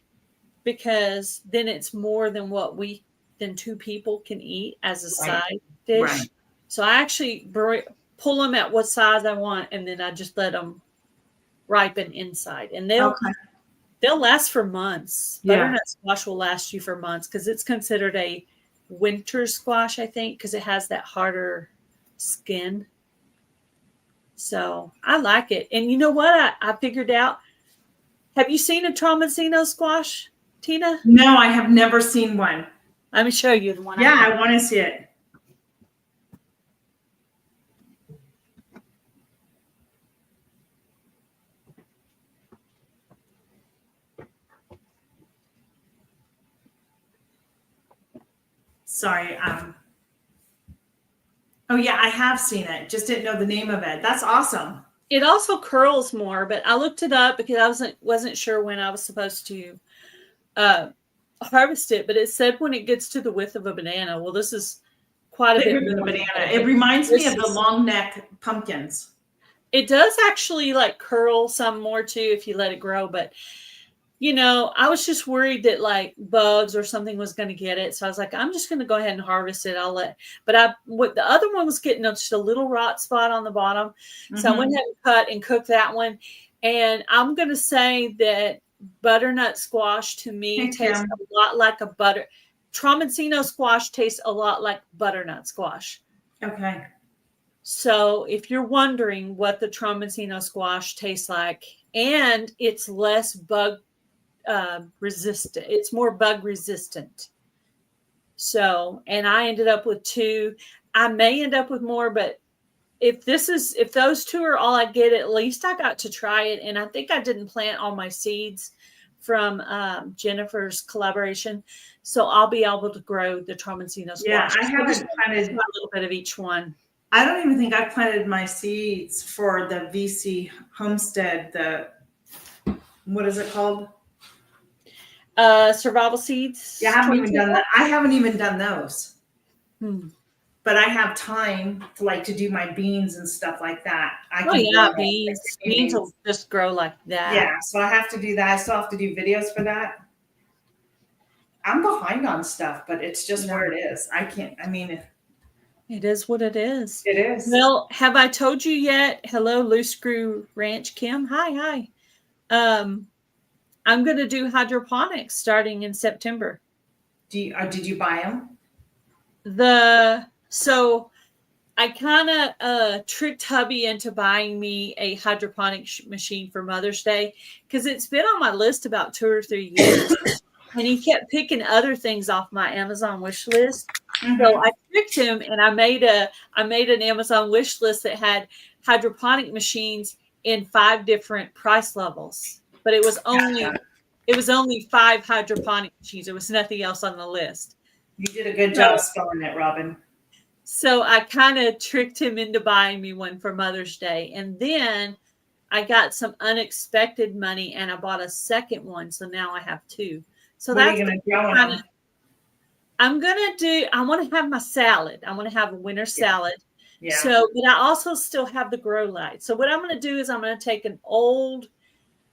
because then it's more than than 2 people can eat as a side dish. Right. So I actually pull them at what size I want, and then I just let them ripen inside, and they'll last for months. Yeah. Butternut squash will last you for months because it's considered a winter squash, I think, because it has that harder skin. So I like it. And you know what I figured out? Have you seen a Tramonzino squash, Tina? No, I have never seen one. Let me show you the one. Yeah, I want to see it. Sorry. Oh yeah, I have seen it. Just didn't know the name of it. That's awesome. It also curls more, but I looked it up because I wasn't sure when I was supposed to harvest it, but it said when it gets to the width of a banana. Well, this is quite a bit more than a banana. It reminds me of the long neck pumpkins. It does actually like curl some more too if you let it grow, but you know, I was just worried that like bugs or something was going to get it. So I was like, I'm just going to go ahead and harvest it. What the other one was getting just a little rot spot on the bottom. Mm-hmm. So I went ahead and cut and cooked that one. And I'm going to say that butternut squash to me tastes a lot like Trombicino squash tastes a lot like butternut squash. Okay. So if you're wondering what the Trombicino squash tastes like, and it's less bug resistant, it's more bug resistant. So, and I ended up with 2. I may end up with more, but if those 2 are all I get, at least I got to try it. And I think I didn't plant all my seeds from Jennifer's collaboration, so I'll be able to grow the Trombicino squash. Yeah, I haven't planted a little bit of each one. I don't even think I planted my seeds for the VC Homestead. What is it called? Survival seeds. Yeah, I haven't even done that. I haven't even done those. But I have time to do my beans and stuff like that. Beans will just grow like that. Yeah, so I have to do that. I still have to do videos for that. I'm behind on stuff, but it's just where it is. It is what it is. It is. Well, have I told you yet? Hello, Loose Screw Ranch Kim. Hi. I'm going to do hydroponics starting in September. Did you buy them? So I kind of tricked hubby into buying me a hydroponic machine for Mother's Day because it's been on my list about 2 or 3 years. And he kept picking other things off my Amazon wish list. Mm-hmm. So I tricked him, and I made an Amazon wish list that had hydroponic machines in 5 different price levels. But it was only 5 hydroponic machines. There was nothing else on the list. You did a good job spelling it, Robin. So I kind of tricked him into buying me one for Mother's Day. And then I got some unexpected money and I bought a second one. So now I have 2. So what are you going to grow on? I want to have my salad. I want to have a winter salad. Yeah. So, but I also still have the grow light. So what I'm going to do is I'm going to take an old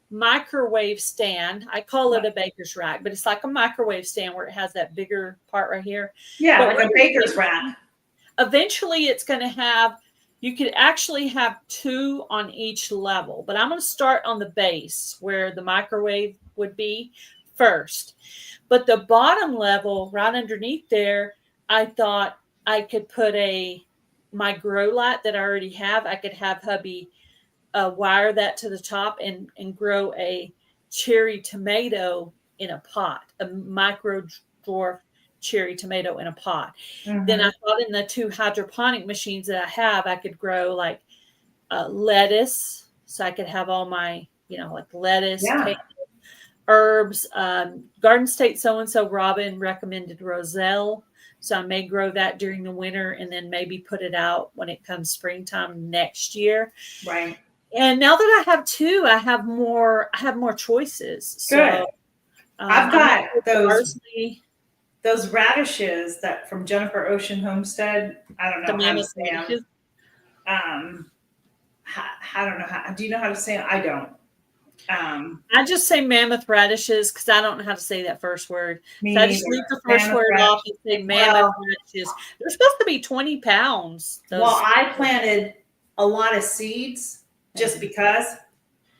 microwave stand. I call it a baker's rack, but it's like a microwave stand where it has that bigger part right here. Yeah, but like a baker's rack. Eventually it's going to have, you could actually have 2 on each level, but I'm going to start on the base where the microwave would be first. But the bottom level right underneath there, I thought I could put my grow light that I already have. I could have hubby wire that to the top and grow a cherry tomato in a pot, a micro dwarf cherry tomato in a pot. Mm-hmm. Then I thought in the 2 hydroponic machines that I have, I could grow like lettuce. So I could have all my, like lettuce, herbs, Garden State so-and-so Robin recommended roselle. So I may grow that during the winter and then maybe put it out when it comes springtime next year. Right. And now that I have 2, I have more choices. Good. So I've got those radishes that from Jennifer Ocean Homestead. I don't know how to say them. I don't know how. Do you know how to say them? I don't. I just say mammoth radishes because I don't know how to say that first word. So I just leave the first word off and say mammoth radishes. They're supposed to be 20 pounds. Well, I planted a lot of seeds just because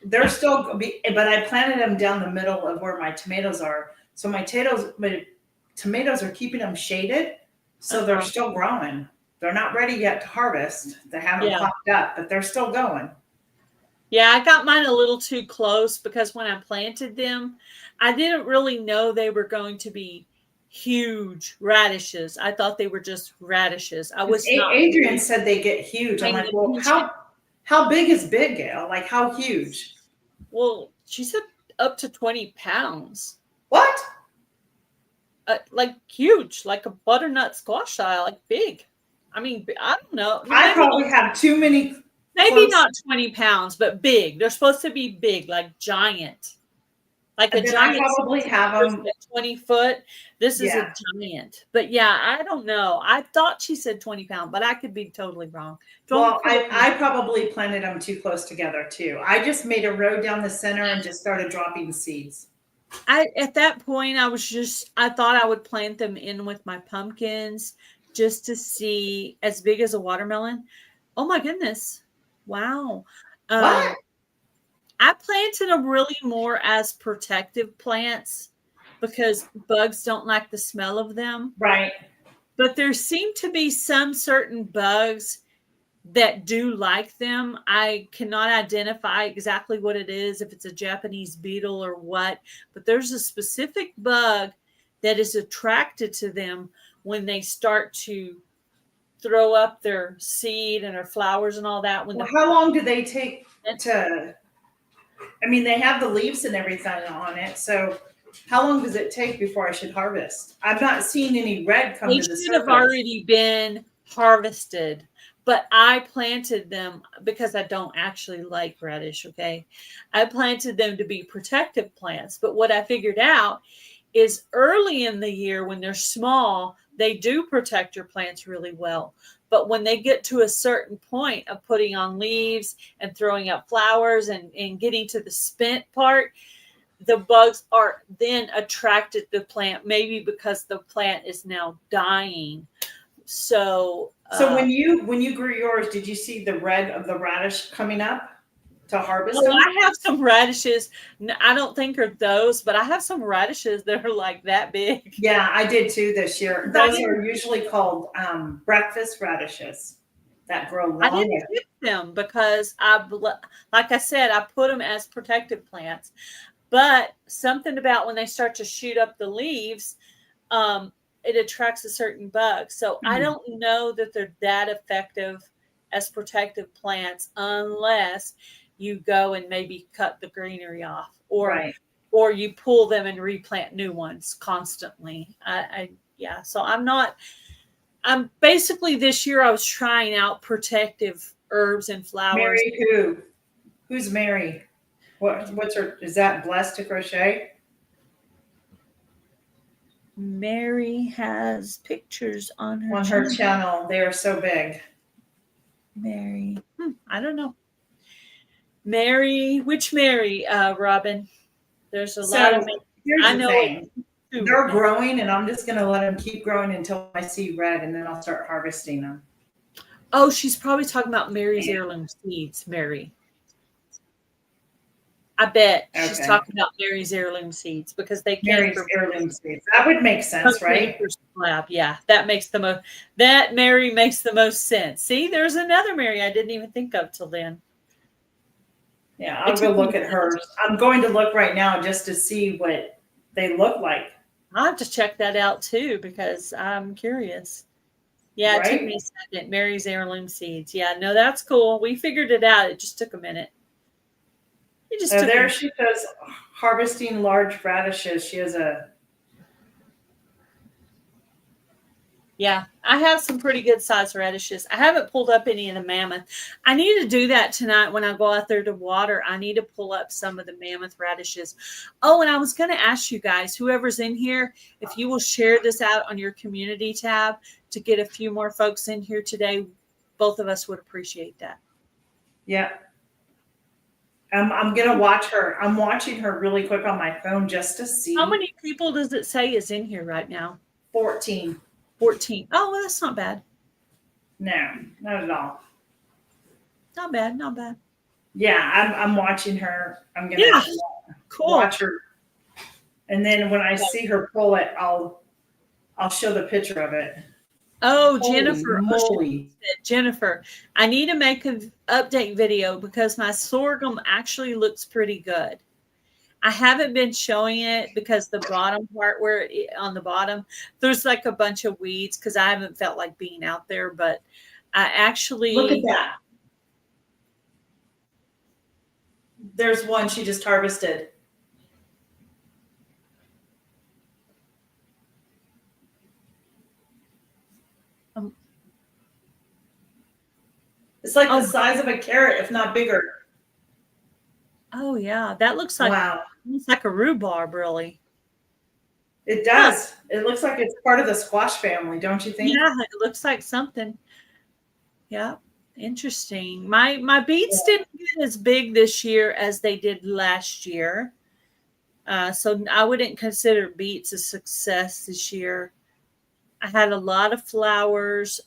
they're still, but I planted them down the middle of where my tomatoes are. So my tomatoes are keeping them shaded. So they're still growing. They're not ready yet to harvest. They haven't popped up, but they're still going. Yeah, I got mine a little too close because when I planted them, I didn't really know they were going to be huge radishes. I thought they were just radishes. Adrian said they get huge. I'm like, well, how big is big, Gail? Like, how huge? Well, she said up to 20 pounds. What? like huge, like a butternut squash style, like big. I mean, I don't know. I probably have too many. Maybe not 20 pounds, but big. They're supposed to be big, like giant. Like a giant. I probably have them 20 foot. This is a giant. But yeah, I don't know. I thought she said 20 pound, but I could be totally wrong. Well, I probably planted them too close together too. I just made a row down the center and just started dropping seeds. At that point, I thought I would plant them in with my pumpkins just to see as big as a watermelon. Oh my goodness. Wow. What? I planted them really more as protective plants because bugs don't like the smell of them. Right. But there seem to be some certain bugs that do like them. I cannot identify exactly what it is, if it's a Japanese beetle or what, but there's a specific bug that is attracted to them when they start to throw up their seed and their flowers and all that. How long do they take to, I mean, they have the leaves and everything on it, so how long does it take before I should harvest? I've not seen any red come to the surface. They should have already been harvested, but I planted them because I don't actually like radish, okay? I planted them to be protective plants, but what I figured out is early in the year when they're small, they do protect your plants really well. But when they get to a certain point of putting on leaves and throwing up flowers and getting to the spent part, the bugs are then attracted to the plant, maybe because the plant is now dying. So when you grew yours, did you see the red of the radish coming up to harvest them? I have some radishes. I don't think are those, but I have some radishes that are like that big. Yeah, I did too this year. Those are usually called breakfast radishes that grow longer. I didn't get them because like I said, I put them as protective plants. But something about when they start to shoot up the leaves, it attracts a certain bug. So I don't know that they're that effective as protective plants unless you go and maybe cut the greenery off or you pull them and replant new ones constantly. So I'm basically this year I was trying out protective herbs and flowers. Mary who? Who's Mary? What's her, is that Blessed to Crochet? Mary has pictures on her channel. They are so big. Mary. I don't know. Mary, which Mary, Robin? There's a lot of I know they're growing, and I'm just going to let them keep growing until I see red, and then I'll start harvesting them. Oh, she's probably talking about Mary's heirloom seeds, Mary. I bet she's talking about Mary's heirloom seeds because they came from heirloom seeds. That would make sense, right? Yeah, that makes the most. That Mary makes the most sense. See, there's another Mary I didn't even think of till then. Yeah, I'll go look at hers. I'm going to look right now just to see what they look like. I'll have to check that out too because I'm curious. Yeah, it took me a second. Mary's heirloom seeds. Yeah, no, that's cool. We figured it out. It just took a minute. There she does harvesting large radishes. She has a. Yeah, I have some pretty good sized radishes. I haven't pulled up any of the mammoth. I need to do that tonight when I go out there to water. I need to pull up some of the mammoth radishes. Oh, and I was going to ask you guys, whoever's in here, if you will share this out on your community tab to get a few more folks in here today. Both of us would appreciate that. Yeah. I'm going to watch her. I'm watching her really quick on my phone just to see. How many people does it say is in here right now? 14. 14. Oh, well, that's not bad. No, not at all. Not bad. Not bad. Yeah, I'm watching her. I'm going to watch her. And then when I see her pull it, I'll show the picture of it. Oh, Jennifer. Jennifer, I need to make an update video because my sorghum actually looks pretty good. I haven't been showing it because the bottom part on the bottom, there's like a bunch of weeds because I haven't felt like being out there, but I actually. Look at that. There's one she just harvested. It's like the size of a carrot, if not bigger. Oh yeah, that looks like it's like a rhubarb, really. It does. It looks like it's part of the squash family, don't you think? Yeah, it looks like something. Yeah, interesting. My beets didn't get as big this year as they did last year. So I wouldn't consider beets a success this year. I had a lot of flowers.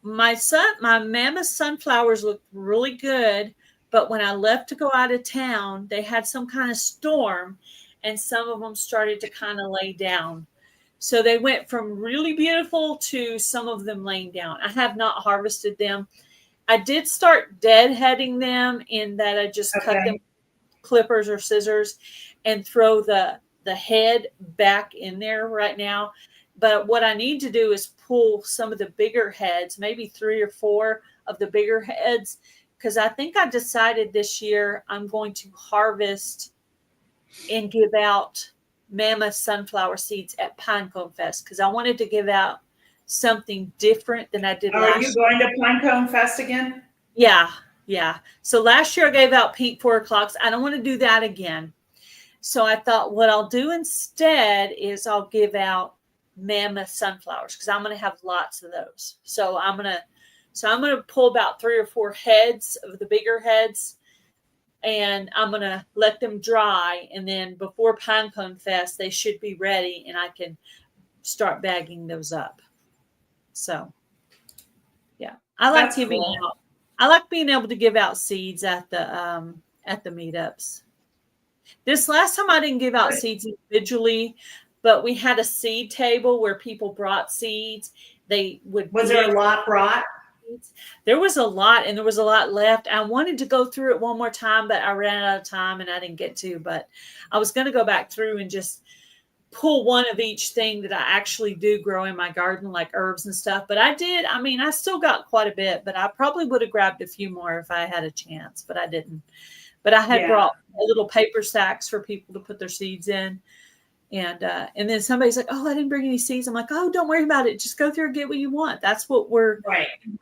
My mammoth sunflowers looked really good, but when I left to go out of town, they had some kind of storm, and some of them started to kind of lay down. So they went from really beautiful to some of them laying down. I have not harvested them. I did start deadheading them in that I just cut them with clippers or scissors and throw the head back in there right now. But what I need to do is pull some of the bigger heads, maybe 3 or 4 of the bigger heads, because I think I decided this year I'm going to harvest and give out mammoth sunflower seeds at Pinecone Fest, because I wanted to give out something different than I did last year. Are you going to Pinecone Fest again? Yeah. So last year I gave out pink 4 o'clocks. I don't want to do that again. So I thought what I'll do instead is I'll give out mammoth sunflowers, because I'm going to have lots of those. So I'm going to pull about 3 or 4 heads of the bigger heads, and I'm going to let them dry. And then before Pinecone Fest, they should be ready and I can start bagging those up. So yeah, I like giving out. I like being able to give out seeds at the meetups. This last time I didn't give out seeds individually, but we had a seed table where people brought seeds. Was there a lot brought? There was a lot, and there was a lot left. I wanted to go through it one more time, but I ran out of time and I didn't get to. But I was going to go back through and just pull one of each thing that I actually do grow in my garden, like herbs and stuff. But I did. I mean, I still got quite a bit, but I probably would have grabbed a few more if I had a chance, but I didn't. But I had brought little paper sacks for people to put their seeds in. And then somebody's like, "Oh, I didn't bring any seeds." I'm like, "Oh, don't worry about it. Just go through and get what you want." That's what we're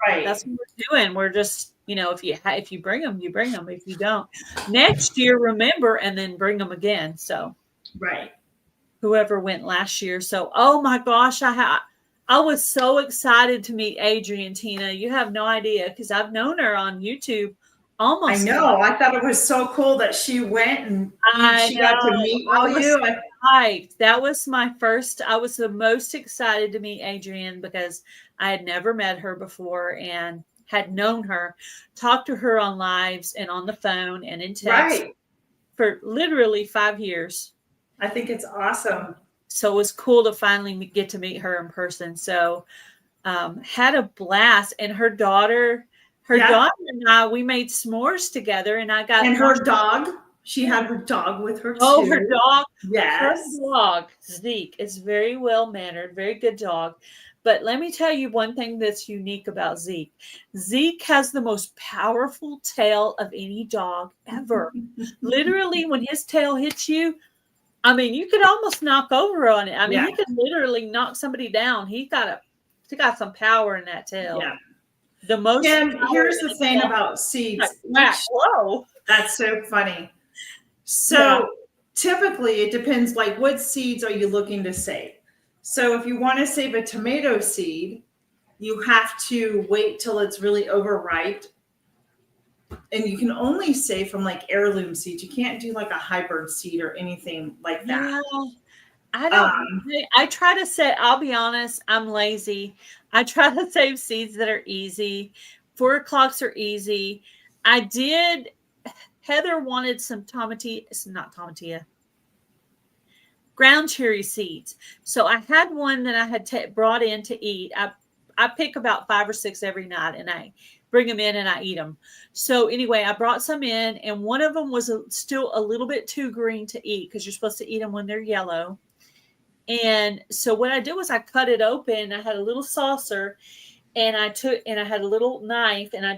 That's what we're doing. We're just, if you bring them, you bring them. If you don't, next year, remember, and then bring them again. So whoever went last year. So, oh my gosh, I was so excited to meet Adrienne, Tina. You have no idea, because I've known her on YouTube almost. I know. I thought it was so cool that she went and she got to meet all you. Right. That was my first. I was the most excited to meet Adrienne because I had never met her before and had known her, talked to her on lives and on the phone and in text for literally 5 years. I think it's awesome. So it was cool to finally get to meet her in person. So had a blast. And her daughter and I, we made s'mores together, and I got her dog. She had her dog with her too. Oh, her dog. Yes. Her dog, Zeke, is very well mannered, very good dog. But let me tell you one thing that's unique about Zeke. Zeke has the most powerful tail of any dog ever. Literally, when his tail hits you, I mean, you could almost knock over on it. I mean, he could literally knock somebody down. He got some power in that tail. Yeah. The most. And here's the thing about seeds. Whoa. That's so funny. So typically it depends, like what seeds are you looking to save? So if you want to save a tomato seed, you have to wait till it's really overripe. And you can only save from like heirloom seeds. You can't do like a hybrid seed or anything like that. I try to say, I'll be honest, I'm lazy. I try to save seeds that are easy. 4 o'clocks are easy. Heather wanted some ground cherry seeds. So I had one that I had brought in to eat. I pick about 5 or 6 every night, and I bring them in and I eat them. So anyway, I brought some in, and one of them was still a little bit too green to eat, because you're supposed to eat them when they're yellow. And so what I did was I cut it open. I had a little saucer, and I had a little knife, and I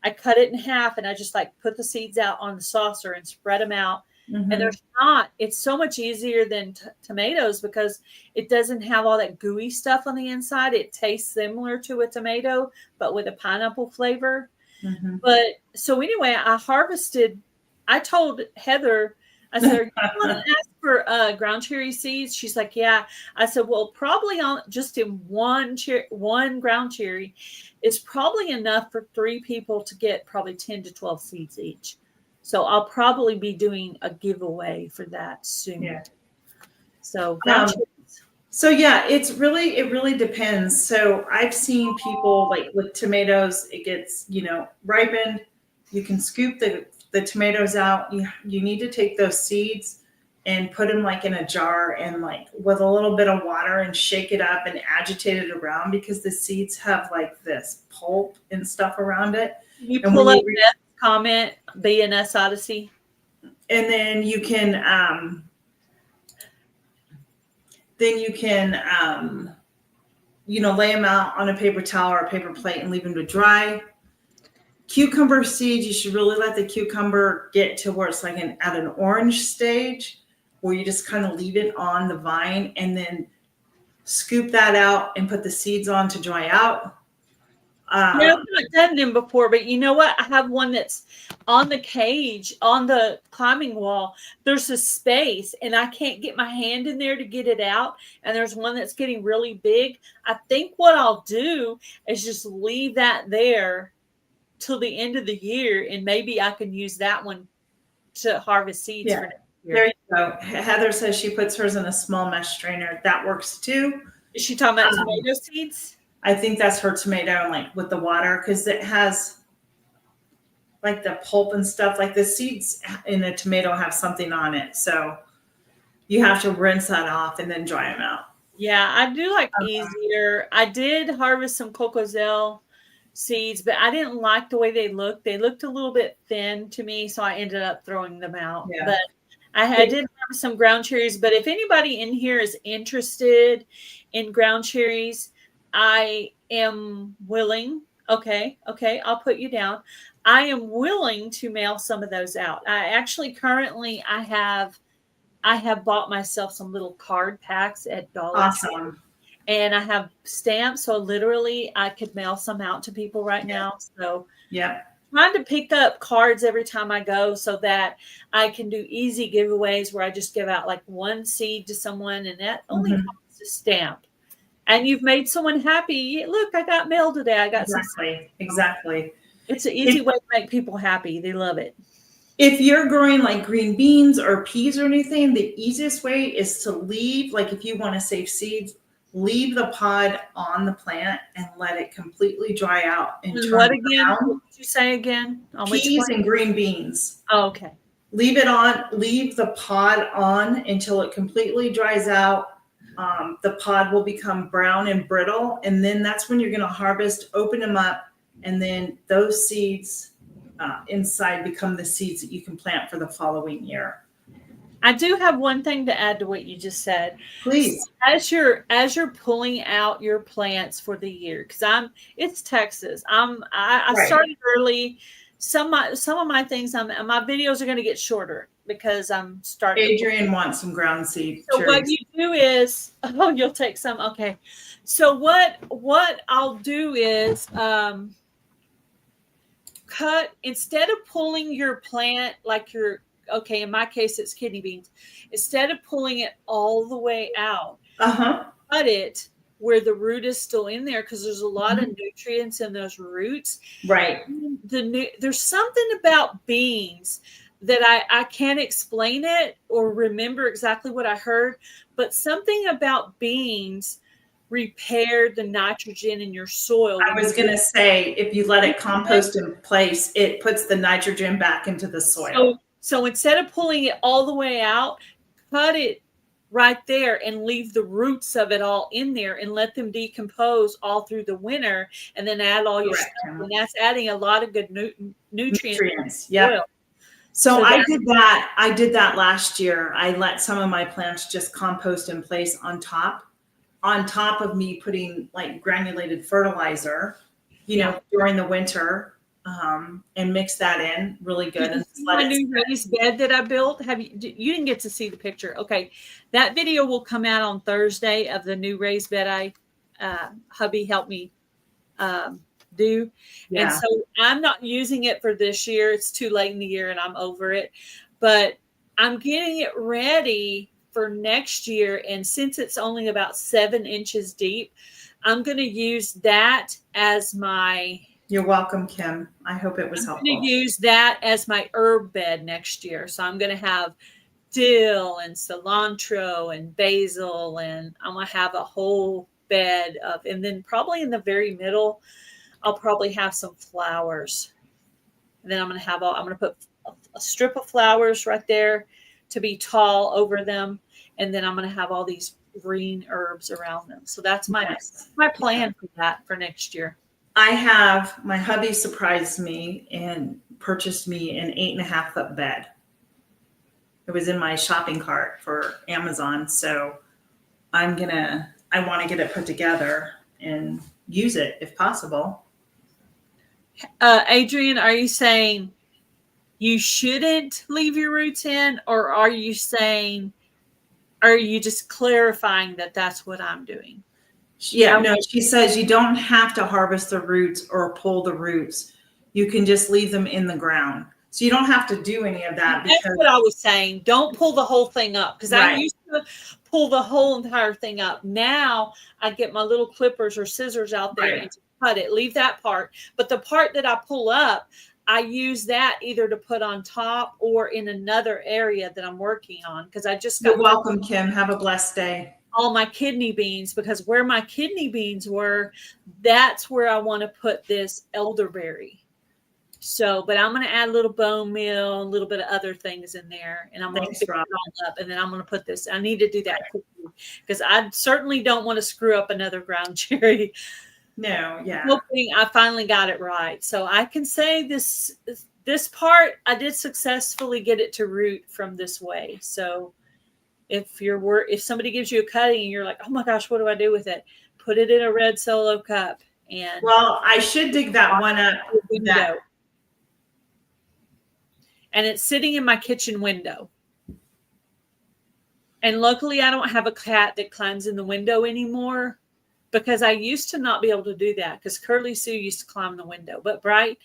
cut it in half, and I just like put the seeds out on the saucer and spread them out. And there's not. It's so much easier than tomatoes because it doesn't have all that gooey stuff on the inside. It tastes similar to a tomato, but with a pineapple flavor. But so anyway, I told Heather, I said, "Are you want to ask for ground cherry seeds?" She's like, "Yeah." I said, "Well, probably on just in one ground cherry is probably enough for 3 people to get probably 10 to 12 seeds each." So I'll probably be doing a giveaway for that soon. Yeah. So so yeah, it really depends. So I've seen people like with tomatoes, it gets, ripened. You can scoop the tomatoes out. You need to take those seeds and put them like in a jar and like with a little bit of water and shake it up and agitate it around because the seeds have like this pulp and stuff around it. You pull up that comment, BNS Odyssey. And then you can lay them out on a paper towel or a paper plate and leave them to dry. Cucumber seeds, you should really let the cucumber get to where it's like at an orange stage, where you just kind of leave it on the vine and then scoop that out and put the seeds on to dry out. I've not done them before, but you know what? I have one that's on the cage, on the climbing wall. There's a space, and I can't get my hand in there to get it out. And there's one that's getting really big. I think what I'll do is just leave that there till the end of the year, and maybe I can use that one to harvest seeds for next year. There you go. Heather says she puts hers in a small mesh strainer. That works too. Is she talking about tomato seeds? I think that's her tomato, like with the water, because it has like the pulp and stuff. Like the seeds in a tomato have something on it, so you have to rinse that off and then dry them out. Yeah, I do like easier. I did harvest some cocozelle seeds, but I didn't like the way they looked. They looked a little bit thin to me, so I ended up throwing them out. Yeah. But I did have some ground cherries. But if anybody in here is interested in ground cherries, I am willing. Okay, I'll put you down. I am willing to mail some of those out. I actually currently I have bought myself some little card packs at Dollar Tree. And I have stamps, so literally I could mail some out to people right now. So trying to pick up cards every time I go so that I can do easy giveaways where I just give out like one seed to someone, and that only costs a stamp. And you've made someone happy. Look, I got mail today. I got exactly. It's an easy way to make people happy. They love it. If you're growing like green beans or peas or anything, the easiest way is to leave, like if you want to save seeds, leave the pod on the plant and let it completely dry out. And what again? What did you say again? Peas and green beans. Oh, okay. Leave it on. Leave the pod on until it completely dries out. The pod will become brown and brittle, and then that's when you're going to harvest, open them up, and then those seeds inside become the seeds that you can plant for the following year. I do have one thing to add to what you just said. Please. So as you're pulling out your plants for the year, because it's Texas. I started early. Some of my things, my videos are going to get shorter because I'm starting. Adrian wants some ground seed. So what you do is, you'll take some. Okay. So what I'll do is cut, instead of pulling your plant like in my case, it's kidney beans. Instead of pulling it all the way out, cut it where the root is still in there, because there's a lot of nutrients in those roots. Right. There's something about beans that I can't explain it or remember exactly what I heard, but something about beans repair the nitrogen in your soil. I was going to say, if you let it compost in place, it puts the nitrogen back into the soil. So instead of pulling it all the way out, cut it right there and leave the roots of it all in there and let them decompose all through the winter, and then add all your stuff. And that's adding a lot of good nutrients. Yeah. So I did that. I did that last year. I let some of my plants just compost in place on top of me putting like granulated fertilizer, during the winter. and mix that in really good. And see my new raised bed that I built? You didn't get to see the picture. Okay. That video will come out on Thursday of the new raised bed hubby helped me do. Yeah. And so I'm not using it for this year. It's too late in the year and I'm over it. But I'm getting it ready for next year. And since it's only about 7 inches deep, I'm going to use that as my... You're welcome, Kim. I hope it was helpful. I'm going to use that as my herb bed next year. So I'm going to have dill and cilantro and basil, and I'm going to have a whole bed of, and then probably in the very middle, I'll probably have some flowers. And then I'm going to put a strip of flowers right there to be tall over them. And then I'm going to have all these green herbs around them. So that's my plan for that for next year. My hubby surprised me and purchased me an 8.5-foot bed. It was in my shopping cart for Amazon. So I want to get it put together and use it if possible. Adrian, are you saying you shouldn't leave your roots in, or are you just clarifying that that's what I'm doing? Yeah, no, she says you don't have to harvest the roots or pull the roots. You can just leave them in the ground. So you don't have to do any of that. That's what I was saying. Don't pull the whole thing up, because I used to pull the whole entire thing up. Now I get my little clippers or scissors out there and cut it. Leave that part. But the part that I pull up, I use that either to put on top or in another area that I'm working on, because I just got... You're welcome, Kim. Have a blessed day. All my kidney beans, because where my kidney beans were, that's where I want to put this elderberry. So, but I'm going to add a little bone meal, a little bit of other things in there, and I'm going to mix it all up, and then I'm going to put this. I need to do that quickly because I certainly don't want to screw up another ground cherry. No, yeah. Hoping I finally got it right. So I can say this part, I did successfully get it to root from this way. So if somebody gives you a cutting and you're like, oh my gosh, what do I do with it? Put it in a red Solo cup. And I should dig that one up. And it's sitting in my kitchen window. And luckily I don't have a cat that climbs in the window anymore, because I used to not be able to do that, because Curly Sue used to climb the window. But Bright,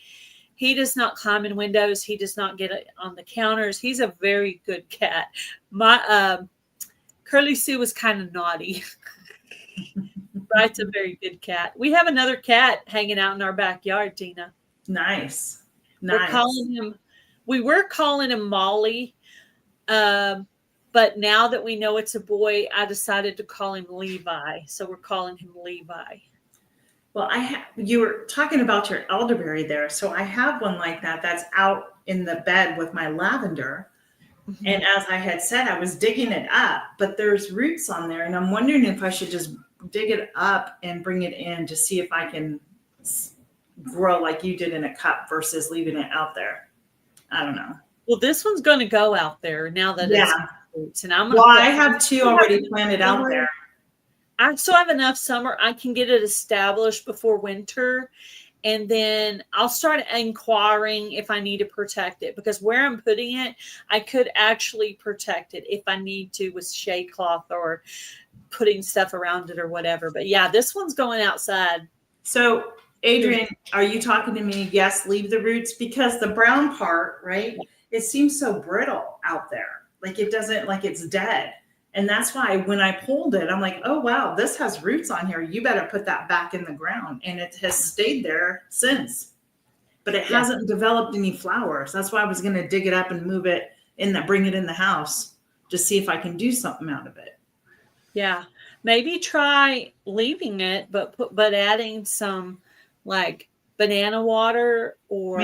he does not climb in windows. He does not get on the counters. He's a very good cat. My Curly Sue was kind of naughty. Bright's a very good cat. We have another cat hanging out in our backyard, Tina. Nice. We were calling him Molly. But now that we know it's a boy, I decided to call him Levi. So we're calling him Levi. Well, you were talking about your elderberry there. So I have one like that that's out in the bed with my lavender. Mm-hmm. And as I had said, I was digging it up, but there's roots on there. And I'm wondering if I should just dig it up and bring it in to see if I can grow like you did in a cup versus leaving it out there. I don't know. Well, this one's going to go out there now that it's roots. And I have 2 already planted out there. I still have enough summer. I can get it established before winter. And then I'll start inquiring if I need to protect it, because where I'm putting it, I could actually protect it if I need to with shade cloth or putting stuff around it or whatever. But yeah, this one's going outside. So Adrian, are you talking to me? Yes, leave the roots, because the brown part, right? It seems so brittle out there. Like it doesn't, like it's dead. And that's why when I pulled it, I'm like, oh, wow, this has roots on here. You better put that back in the ground. And it has stayed there since. But it hasn't developed any flowers. That's why I was going to dig it up and move it bring it in the house to see if I can do something out of it. Yeah. Maybe try leaving it, but adding some like banana water or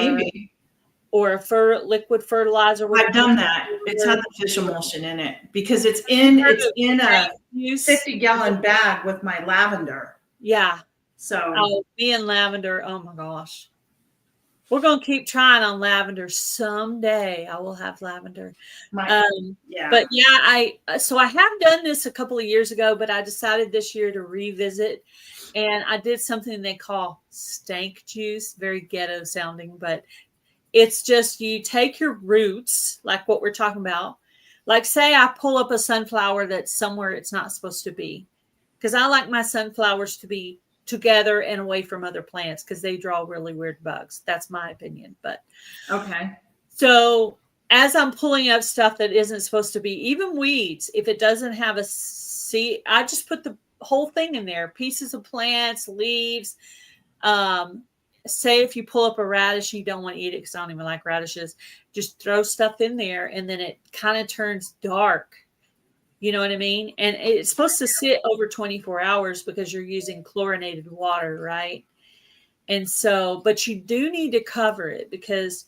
liquid fertilizer. I've done that. It's had the fish emulsion in it, because it's in a 50-gallon bag with my lavender. Yeah. So me and lavender. Oh my gosh. We're going to keep trying on lavender. Someday I will have lavender. Yeah. But yeah, I have done this a couple of years ago, but I decided this year to revisit, and I did something they call stank juice, very ghetto sounding, but it's just you take your roots, like what we're talking about. Like say I pull up a sunflower that's somewhere it's not supposed to be, because I like my sunflowers to be together and away from other plants because they draw really weird bugs. That's my opinion. But okay. So as I'm pulling up stuff that isn't supposed to be, even weeds, if it doesn't have a seed, I just put the whole thing in there, pieces of plants, leaves. Say if you pull up a radish, you don't want to eat it because I don't even like radishes. Just throw stuff in there and then it kind of turns dark. You know what I mean? And it's supposed to sit over 24 hours because you're using chlorinated water, right? And so, but you do need to cover it because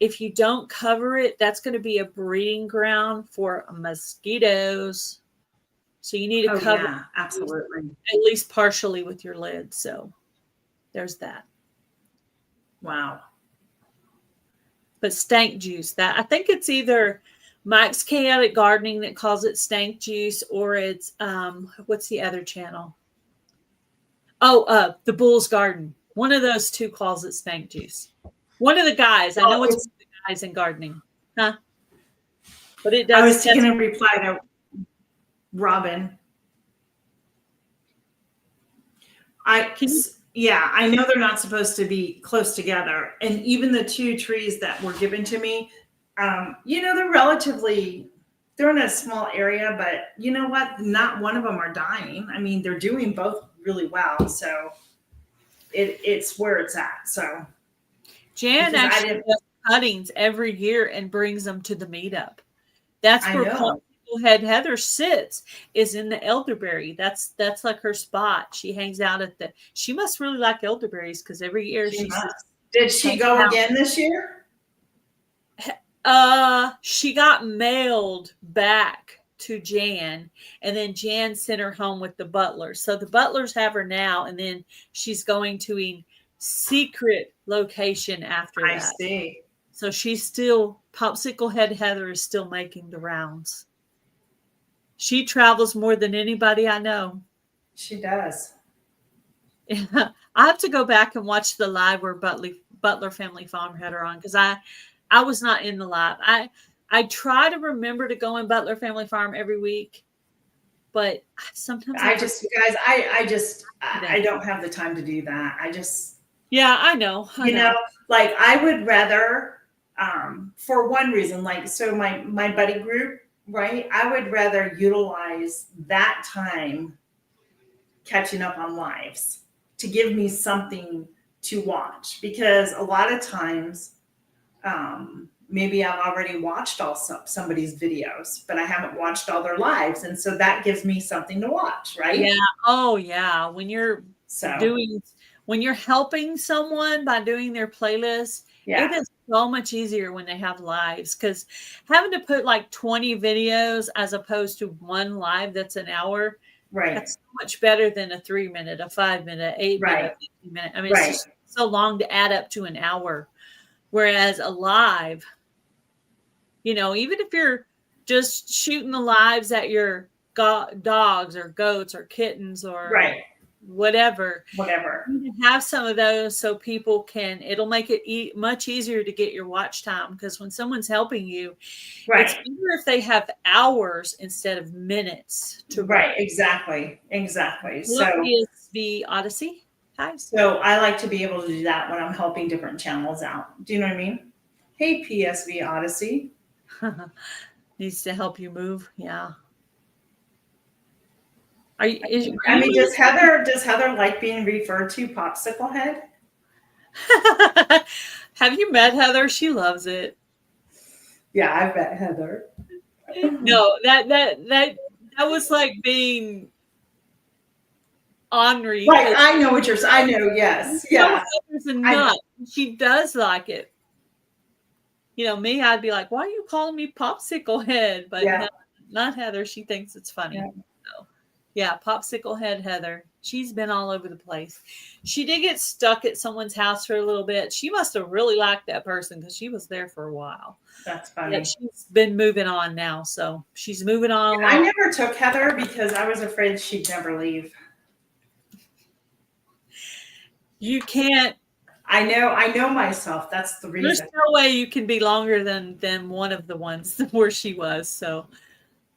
if you don't cover it, that's going to be a breeding ground for mosquitoes. So you need to cover it absolutely, at least partially with your lid. So there's that. Wow. But stank juice, that I think it's either Mike's Chaotic Gardening that calls it stank juice, or it's what's the other channel? Oh, the Bull's Garden. One of those two calls it stank juice. One of the guys. I know it's the guys in gardening. Huh? But it does. I was going to reply to Robin. I know they're not supposed to be close together. And even the two trees that were given to me, they're in a small area, but you know what? Not one of them are dying. I mean, they're doing both really well. So it's where it's at. So Jan actually does cuttings every year and brings them to the meetup. That's where Popsicle Heather sits, is in the elderberry. That's like her spot. She hangs out she must really like elderberries because every year Did she go again this year? She got mailed back to Jan, and then Jan sent her home with the butlers. So the butlers have her now, and then she's going to a secret location after that. I see. So she's still, Popsicle Heather is still making the rounds. She travels more than anybody I know. She does. I have to go back and watch the live where Butler Family Farm had her on, because I was not in the live. I try to remember to go in Butler Family Farm every week, but sometimes I don't have the time to do that. Yeah, I know. Like I would rather, for one reason, like, so my buddy group, right? I would rather utilize that time catching up on lives to give me something to watch, because a lot of times, maybe I've already watched somebody's videos, but I haven't watched all their lives. And so that gives me something to watch, right? Yeah. Oh yeah. When you're helping someone by doing their playlist, it is so much easier when they have lives, because having to put like 20 videos as opposed to one live that's an hour, right? That's so much better than a 3 minute, a 5 minute, 8 minute, 15 minute. I mean, it's just so long to add up to an hour. Whereas a live, even if you're just shooting the lives at your dogs or goats or kittens or whatever, you can have some of those so people it'll make it much easier to get your watch time, because when someone's helping you, it's better if they have hours instead of minutes to write. Exactly. So PSV Odyssey. Hi. So I like to be able to do that when I'm helping different channels out. Do you know what I mean? Hey, PSV Odyssey. Needs to help you move. Yeah. Does Heather like being referred to Popsicle Head? Have you met Heather? She loves it. Yeah, I've met Heather. No, that was like being ornery. Right, I know what you're saying. I know, yes. Yeah. Heather's a nut. She does like it. Me, I'd be like, why are you calling me Popsicle Head? But not Heather. She thinks it's funny. Yeah. So. Yeah, popsicle head Heather. She's been all over the place. She did get stuck at someone's house for a little bit. She must have really liked that person because she was there for a while. That's funny. Yeah, she's been moving on now, so she's moving on. I never took Heather because I was afraid she'd never leave. You can't. I know myself. That's the reason. There's no way you can be longer than one of the ones where she was. So,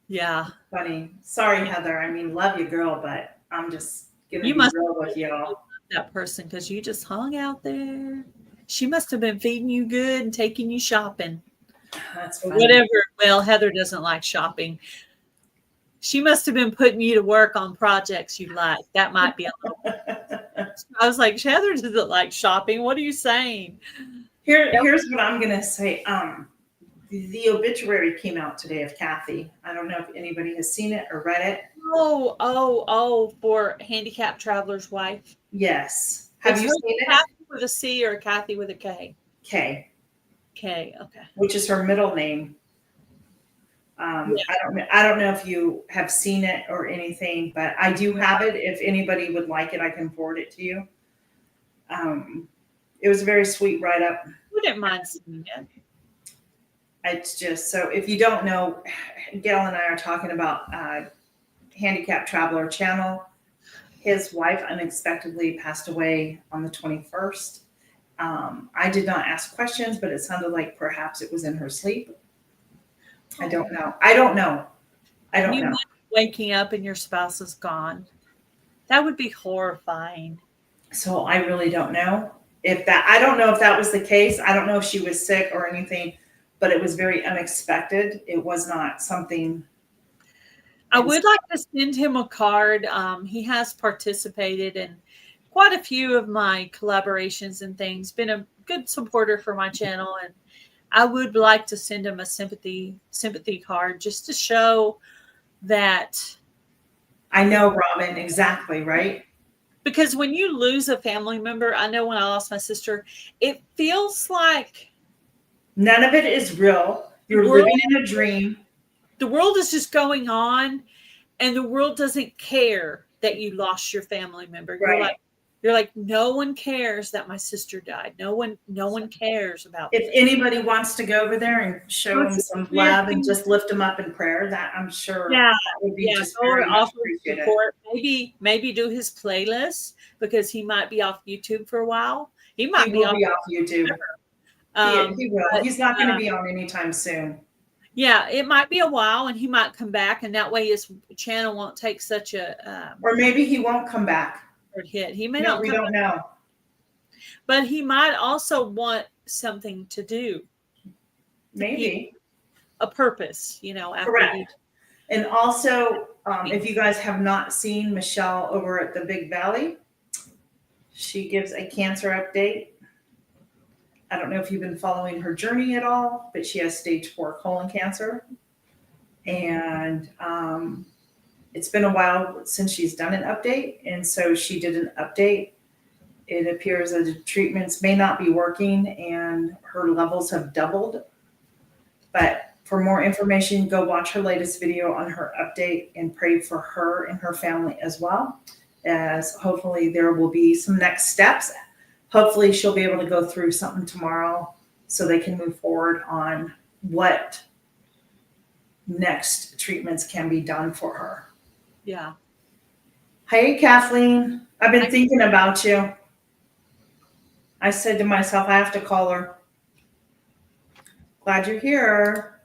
yeah. Funny. Sorry, Heather. I mean, love you, girl, but I'm just gonna be real with y'all. That person, because you just hung out there. She must have been feeding you good and taking you shopping. That's funny. Whatever. Well, Heather doesn't like shopping. She must have been putting you to work on projects you like. That might be a little. I was like, Heather doesn't like shopping. What are you saying? Here's what I'm gonna say. The obituary came out today of Kathy. I don't know if anybody has seen it or read it. Oh, for handicapped traveler's wife. Yes. Have you seen it? Kathy with a C or Kathy with a K? K. Okay. Which is her middle name. Yeah. I don't know if you have seen it or anything, but I do have it. If anybody would like it, I can forward it to you. It was a very sweet write-up. Wouldn't mind seeing it. It's just, so if you don't know, Gail and I are talking about Handicapped Traveler Channel. His wife unexpectedly passed away on the 21st. I did not ask questions, but it sounded like perhaps it was in her sleep. I don't know. Waking up and your spouse is gone. That would be horrifying. So I really don't know I don't know if that was the case. I don't know if she was sick or anything, but it was very unexpected. It was not something. I would like to send him a card. He has participated in quite a few of my collaborations and things, been a good supporter for my channel, and I would like to send him a sympathy card just to show that. I know, Robin, exactly, right? Because when you lose a family member, I know when I lost my sister, it feels like none of it is real. You're living in a dream. The world is just going on, and the world doesn't care that you lost your family member. Right. You're like, no one cares that my sister died. No one cares about If anybody wants to go over there and show them some love and just lift them up in prayer, that I'm sure that would be just very much appreciated. Support. Maybe do his playlist, because he might be off YouTube for a while. He might be off YouTube. He will. He's not going to be on anytime soon. Yeah, it might be a while, and he might come back, and that way his channel won't take such a. Or maybe he won't come back. Hit. He may not. We don't know. But he might also want something to do. Maybe a purpose, after. Correct. And also, if you guys have not seen Michelle over at the Big Valley, she gives a cancer update. I don't know if you've been following her journey at all, but she has stage 4 colon cancer. And it's been a while since she's done an update. And so she did an update. It appears that the treatments may not be working and her levels have doubled. But for more information, go watch her latest video on her update and pray for her and her family as well, as hopefully there will be some next steps. Hopefully she'll be able to go through something tomorrow so they can move forward on what next treatments can be done for her. Yeah. Hey, Kathleen, I've been thinking about you. I said to myself, I have to call her. Glad you're here.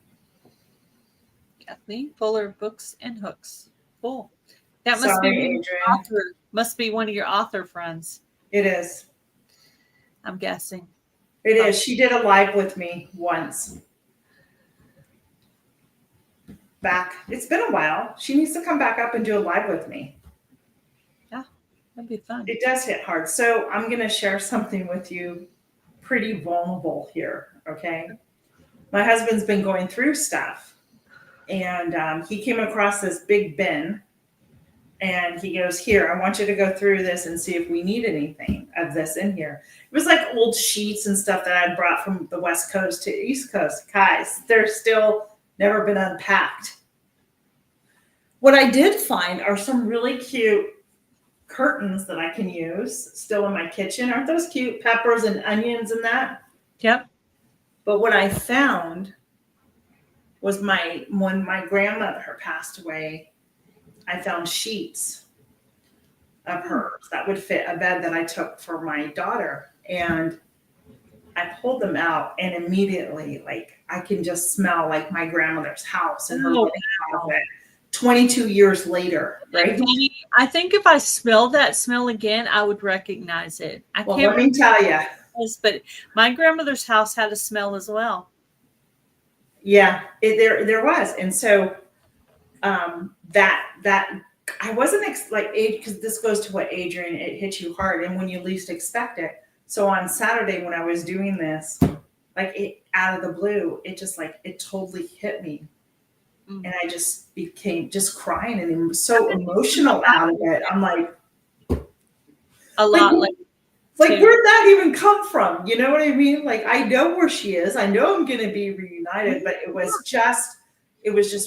Kathleen Fuller, Books and Hooks. Cool. That must be one of your author friends. It is. I'm guessing. It is. She did a live with me once. Back. It's been a while. She needs to come back up and do a live with me. Yeah, that'd be fun. It does hit hard. So I'm going to share something with you pretty vulnerable here. Okay. My husband's been going through stuff, and he came across this big bin, and he goes, here, I want you to go through this and see if we need anything of this in here. It was like old sheets and stuff that I'd brought from the West Coast to East Coast. Guys, they're still never been unpacked. What I did find are some really cute curtains that I can use still in my kitchen. Aren't those cute? Peppers and onions and that. Yep. But what I found was when my grandmother passed away, I found sheets of hers that would fit a bed that I took for my daughter. And I pulled them out, and immediately, like, I can just smell like my grandmother's house and her living closet 22 years later, right? I think if I smelled that smell again, I would recognize it. Let me tell you. But my grandmother's house had a smell as well. Yeah, there was. And so that I wasn't because this goes to what Adrian, it hits you hard and when you least expect it. So on Saturday when I was doing this, like it out of the blue, it just it totally hit me. Mm-hmm. And I just became just crying and so emotional out of it. I'm like a lot where'd that even come from? You know what I mean? Like, I know where she is. I know I'm going to be reunited, but it was just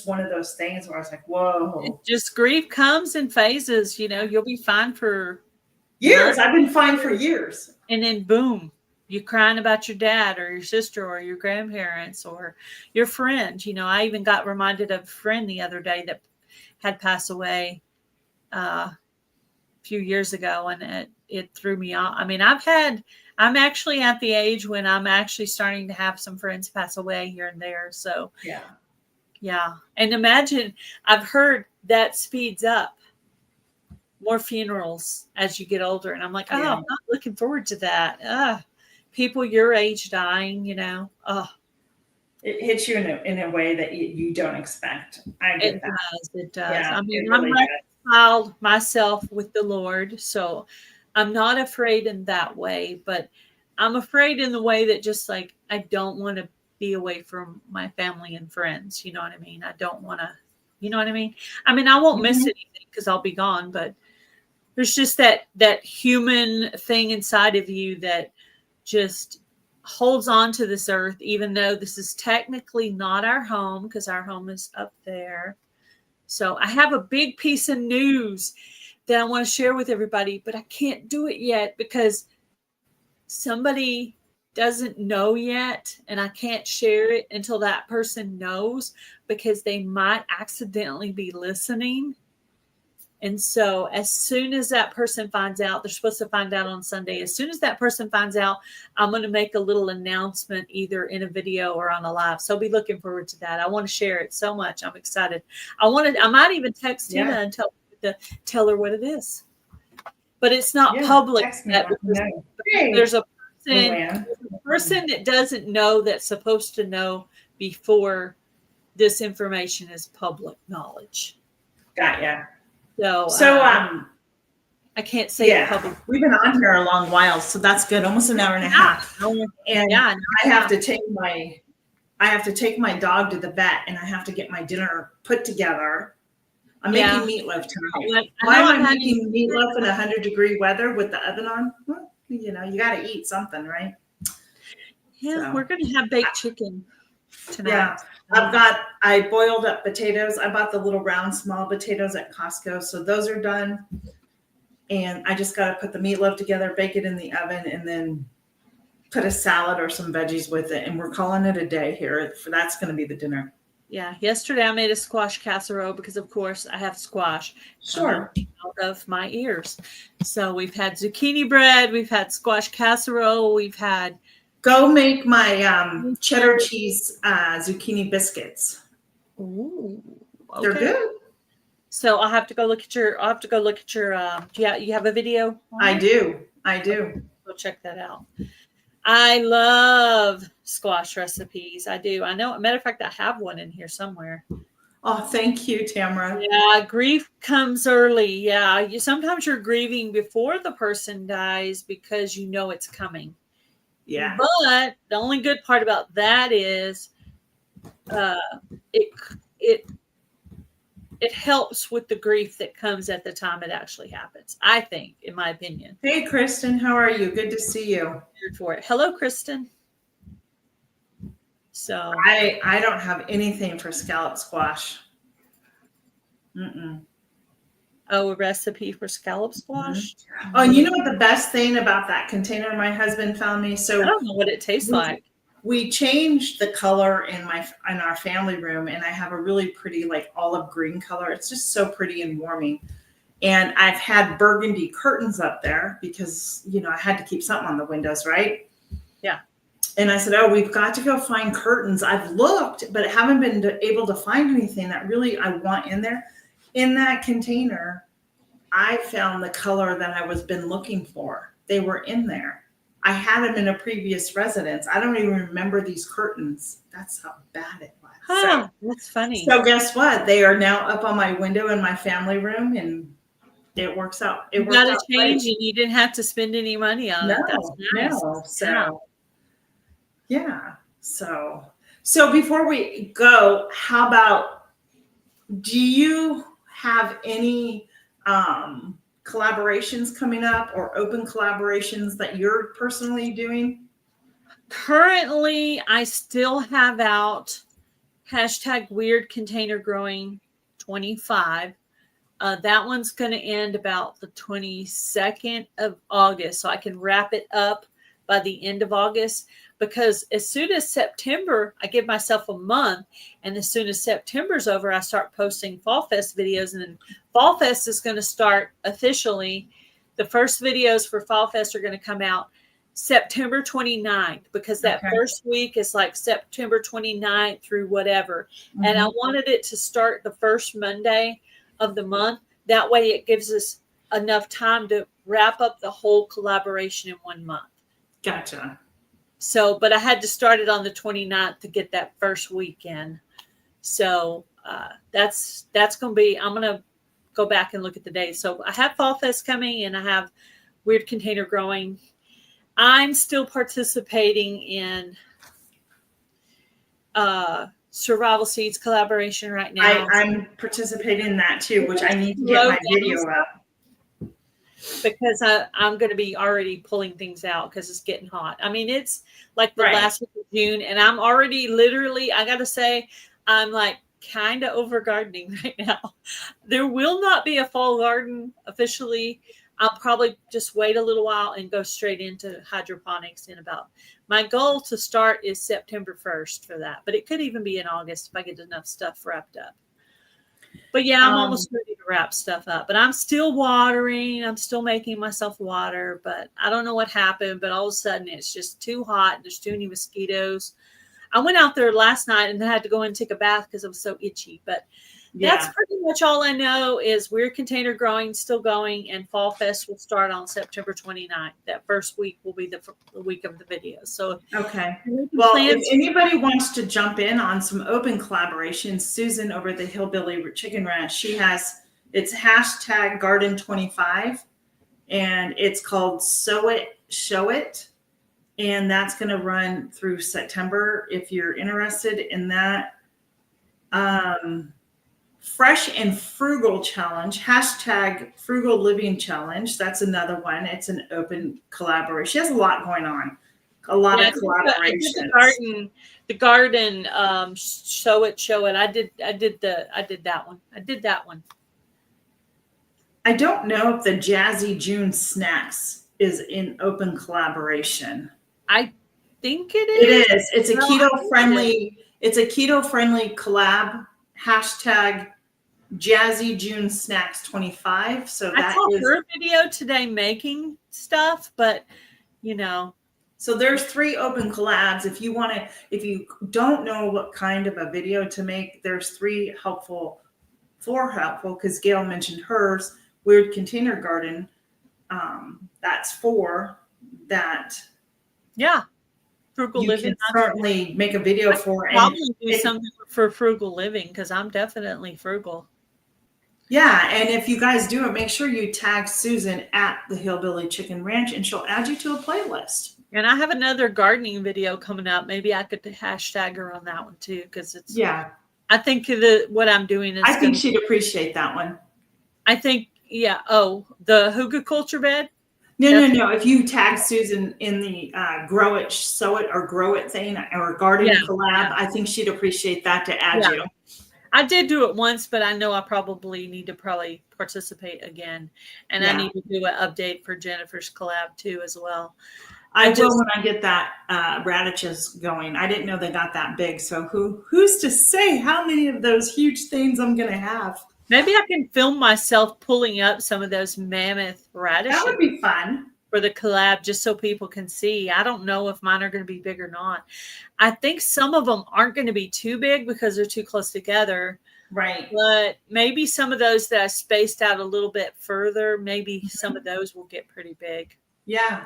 one of those things where I was like, whoa. Just grief comes in phases, you'll be fine for years. I've been fine for years. And then boom, you're crying about your dad or your sister or your grandparents or your friend. I even got reminded of a friend the other day that had passed away a few years ago, and it threw me off. I mean, I'm actually at the age when I'm actually starting to have some friends pass away here and there. So yeah. And imagine, I've heard that speeds up more funerals as you get older. And I'm like, I'm not looking forward to that. People your age dying, It hits you in a way that you don't expect. I get that. It does. Yeah, I mean, I'm reconciled myself with the Lord, so I'm not afraid in that way, but I'm afraid in the way that just I don't want to be away from my family and friends. You know what I mean? I don't want to, you know what I mean? I mean, I won't miss anything because I'll be gone, but there's just that human thing inside of you that just holds on to this earth, even though this is technically not our home because our home is up there. So I have a big piece of news that I want to share with everybody, but I can't do it yet because somebody doesn't know yet, and I can't share it until that person knows because they might accidentally be listening. And so as soon as that person finds out, they're supposed to find out on Sunday. As soon as that person finds out, I'm going to make a little announcement either in a video or on a live. So be looking forward to that. I want to share it so much. I'm excited. I might even text Tina and tell her what it is. But it's not public. There's a person that doesn't know that's supposed to know before this information is public knowledge. Got ya. So I can't say it public. We've been on here a long while, so that's good. Almost an hour and a half. And I have to take my dog to the vet, and I have to get my dinner put together. I'm making meatloaf tonight. Why am I making meatloaf in 100-degree weather with the oven on? Well, you got to eat something, right? Yeah, we're going to have baked chicken tonight. Yeah. I boiled up potatoes. I bought the little round, small potatoes at Costco. So those are done. And I just got to put the meatloaf together, bake it in the oven, and then put a salad or some veggies with it. And we're calling it a day here. That's going to be the dinner. Yeah. Yesterday I made a squash casserole because, of course, I have squash out of my ears. So we've had zucchini bread. We've had squash casserole. We've had. Go make my cheddar cheese zucchini biscuits. Ooh, okay. They're good. So I'll have to go look at your. You have a video? I do. Go check that out. I love squash recipes. I do. I know. Matter of fact, I have one in here somewhere. Oh, thank you, Tamara. Yeah, grief comes early. Yeah, sometimes you're grieving before the person dies because you know it's coming. Yeah. But the only good part about that is it helps with the grief that comes at the time it actually happens, I think, in my opinion. Hey, Kristen, how are you? Good to see you. For it. Hello, Kristen. So I don't have anything for scallop squash. Mm-mm. Oh, a recipe for scallop squash. Mm-hmm. Oh, and you know what the best thing about that container my husband found me? So I don't know what it tastes like. We changed the color in our family room, and I have a really pretty like olive green color. It's just so pretty and warming. And I've had burgundy curtains up there because, you know, I had to keep something on the windows, right? Yeah. And I said, oh, we've got to go find curtains. I've looked, but haven't been able to find anything that really I want in there. In that container, I found the color that I was been looking for. They were in there. I had them in a previous residence. I don't even remember these curtains. That's how bad it was. Huh, that's funny. So guess what? They are now up on my window in my family room, and it works out. You got to change, and you didn't have to spend any money on it. That's nice. No. So yeah. So before we go, how about, do you have any collaborations coming up or open collaborations that you're personally doing? Currently, I still have out #weird container growing 25. That one's going to end about the 22nd of August. So I can wrap it up by the end of August, because as soon as September, I give myself a month. And as soon as September's over, I start posting Fall Fest videos. And then Fall Fest is going to start officially. The first videos for Fall Fest are going to come out September 29th, because that first week is like September 29th through whatever. Mm-hmm. And I wanted it to start the first Monday of the month. That way it gives us enough time to wrap up the whole collaboration in 1 month. Gotcha. So, but I had to start it on the 29th to get that first weekend. So that's going to be, I'm going to go back and look at the days. So I have Fall Fest coming, and I have Weird Container Growing. I'm still participating in Survival Seeds collaboration right now. I'm participating in that too, which I need to get my video up. Because I'm going to be already pulling things out because it's getting hot. I mean, it's like the last week of June, and I'm already literally, I got to say, I'm like kind of over gardening right now. There will not be a fall garden officially. I'll probably just wait a little while and go straight into hydroponics in about, my goal to start is September 1st for that, but it could even be in August if I get enough stuff wrapped up. But yeah, I'm almost ready to wrap stuff up, but I'm still watering. I'm still making myself water, but I don't know what happened, but all of a sudden it's just too hot. There's too many mosquitoes. I went out there last night and then had to go in and take a bath because it was so itchy, but that's pretty much all I know is Weird Container Growing still going, and Fall Fest will start on September 29th. That first week will be the week of the videos. So okay. Well, if anybody wants to jump in on some open collaborations, Susan over at the Hillbilly Chicken Ranch, she has, it's #Garden25, and it's called Sow It, Show It. And that's going to run through September. If you're interested in that, Fresh and Frugal Challenge, #Frugal Living Challenge. That's another one. It's an open collaboration. She has a lot going on. A lot of collaborations. The garden, show it. I did that one. I don't know if the Jazzy June Snacks is in open collaboration. I think it is. It is. It's a keto friendly. It's a keto friendly collab. #Jazzy June Snacks 25. So that I saw her video today making stuff, but you know. So there's 3 open collabs. If you don't know what kind of a video to make, there's 4 helpful, because Gail mentioned hers, Weird Container Garden. That's 4 that. Yeah. Frugal you living. Can certainly make a video for. Probably do something for frugal living, because I'm definitely frugal. Yeah, and if you guys do it, make sure you tag Susan at the Hillbilly Chicken Ranch, and she'll add you to a playlist. And I have another gardening video coming up.Maybe I could hashtag her on that one too, because it's. Yeah. I think what I'm doing is. I think she'd appreciate that one. I think, yeah. Oh, the Hygge culture bed. No. If you tag Susan in the Grow It, Sow It, or Grow It thing, or garden collab, I think she'd appreciate that to add you. I did do it once, but I know I probably need to participate again. And I need to do an update for Jennifer's collab too as well. I will when I get that radishes going. I didn't know they got that big. So who's to say how many of those huge things I'm going to have? Maybe I can film myself pulling up some of those mammoth radishes. That would be fun. For the collab, just so people can see. I don't know if mine are going to be big or not. I think some of them aren't going to be too big because they're too close together. Right. But maybe some of those that I spaced out a little bit further, maybe some of those will get pretty big. Yeah.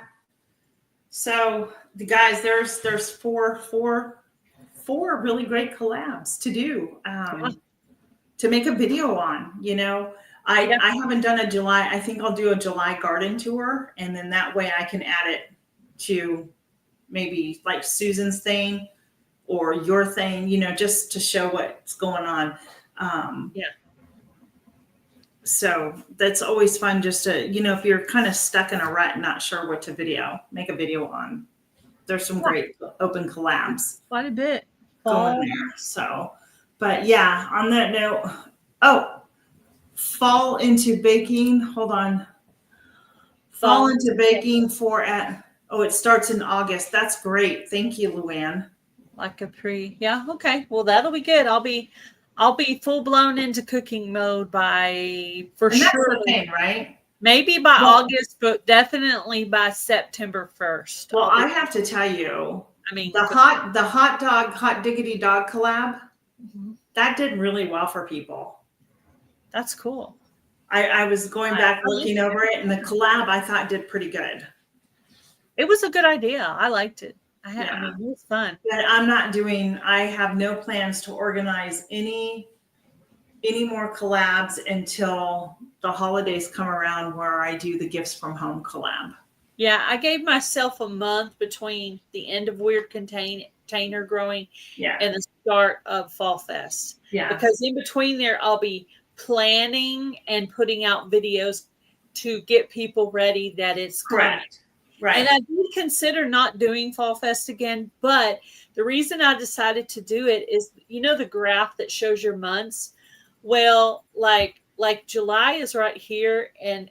So the guys, there's four really great collabs to do, to make a video on, you know. I haven't done a July. I think I'll do a July garden tour, and then that way I can add it to maybe like Susan's thing or your thing, you know, just to show what's going on. So that's always fun, just to, you know, if you're kind of stuck in a rut and not sure what to make a video on. There's some great open collabs. Quite a bit going there. So, but yeah, on that note, fall into baking. Hold on. Fall into baking it starts in August. That's great. Thank you, Luann. Like a yeah. Okay. Well, that'll be good. I'll be full blown into cooking mode sure. That's the thing, right? Maybe by August, but definitely by September 1st. Well, I have to tell you, I mean, the hot diggity dog collab, that did really well for people. That's cool. I was going back looking over it, and the collab I thought did pretty good. It was a good idea. I liked it. I mean, it was fun. But I have no plans to organize any more collabs until the holidays come around, where I do the gifts from home collab. Yeah, I gave myself a month between the end of Weird Container growing and the start of Fall Fest. Yeah. Because in between there, I'll be planning and putting out videos to get people ready that it's correct. Right. And I did consider not doing Fall Fest again, but the reason I decided to do it is, you know, the graph that shows your months. Well, like July is right here, and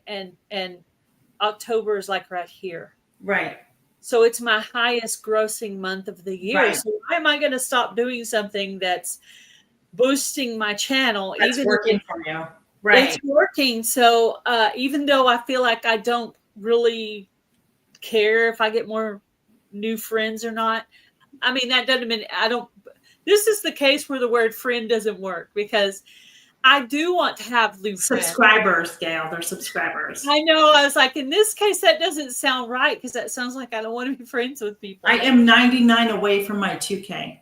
October is like right here. Right. So it's my highest grossing month of the year. Right. So why am I going to stop doing something that's boosting my channel? That's working for you. Right. It's working. So even though I feel like I don't really care if I get more new friends or not, I mean, that doesn't mean this is the case where the word friend doesn't work, because I do want to have new subscribers, Gail. They're subscribers. I know. I was like, in this case, that doesn't sound right, because that sounds like I don't want to be friends with people. I am 99 away from my 2K.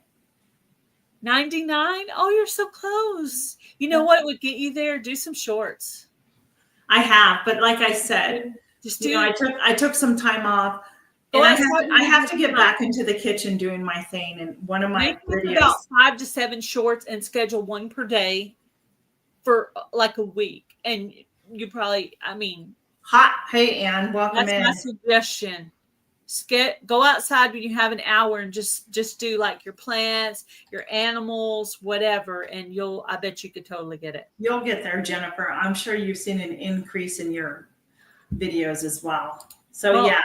99? Oh, you're so close. You know what would get you there? Do some shorts. I have, but like I said, I took some time off. And I have to get back into the kitchen doing my thing. And one of my videos, about 5 to 7 shorts and schedule one per day for like a week. And you probably, hey, Ann, welcome in. That's my suggestion. Go outside when you have an hour and just do like your plants, your animals, whatever. And I bet you could totally get it. You'll get there, Jennifer. I'm sure you've seen an increase in your videos as well. So yeah.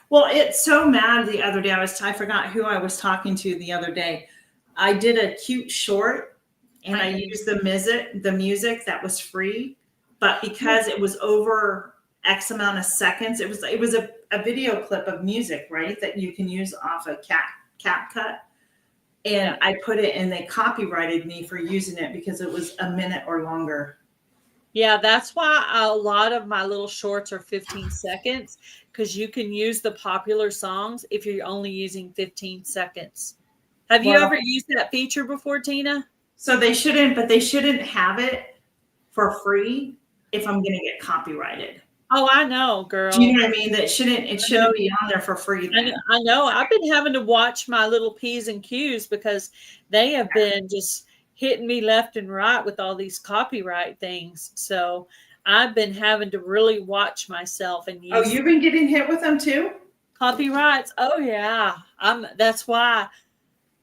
Well, it's so mad the other day. I forgot who I was talking to the other day. I did a cute short, and I used the music that was free, but because it was over X amount of seconds, it was a video clip of music, right, that you can use off a CapCut. And I put it, and they copyrighted me for using it because it was a minute or longer. Yeah, that's why a lot of my little shorts are 15 seconds, because you can use the popular songs if you're only using 15 seconds. Have you ever used that feature before, Tina? So they shouldn't have it for free if I'm going to get copyrighted. Oh, I know, girl. Do you know what I mean? It shouldn't be on there for free. I know. I've been having to watch my little P's and Q's, because they have been just hitting me left and right with all these copyright things. So I've been having to really watch myself and use. Oh, you've been getting hit with them too? Copyrights. Oh yeah. That's why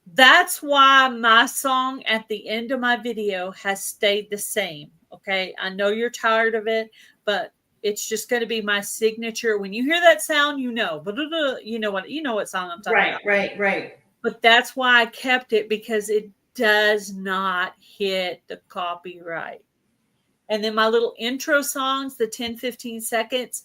That's why my song at the end of my video has stayed the same. Okay. I know you're tired of it, but it's just going to be my signature. When you hear that sound, you know what song I'm talking about. Right. But that's why I kept it, because it does not hit the copyright. And then my little intro songs, the 10, 15 seconds,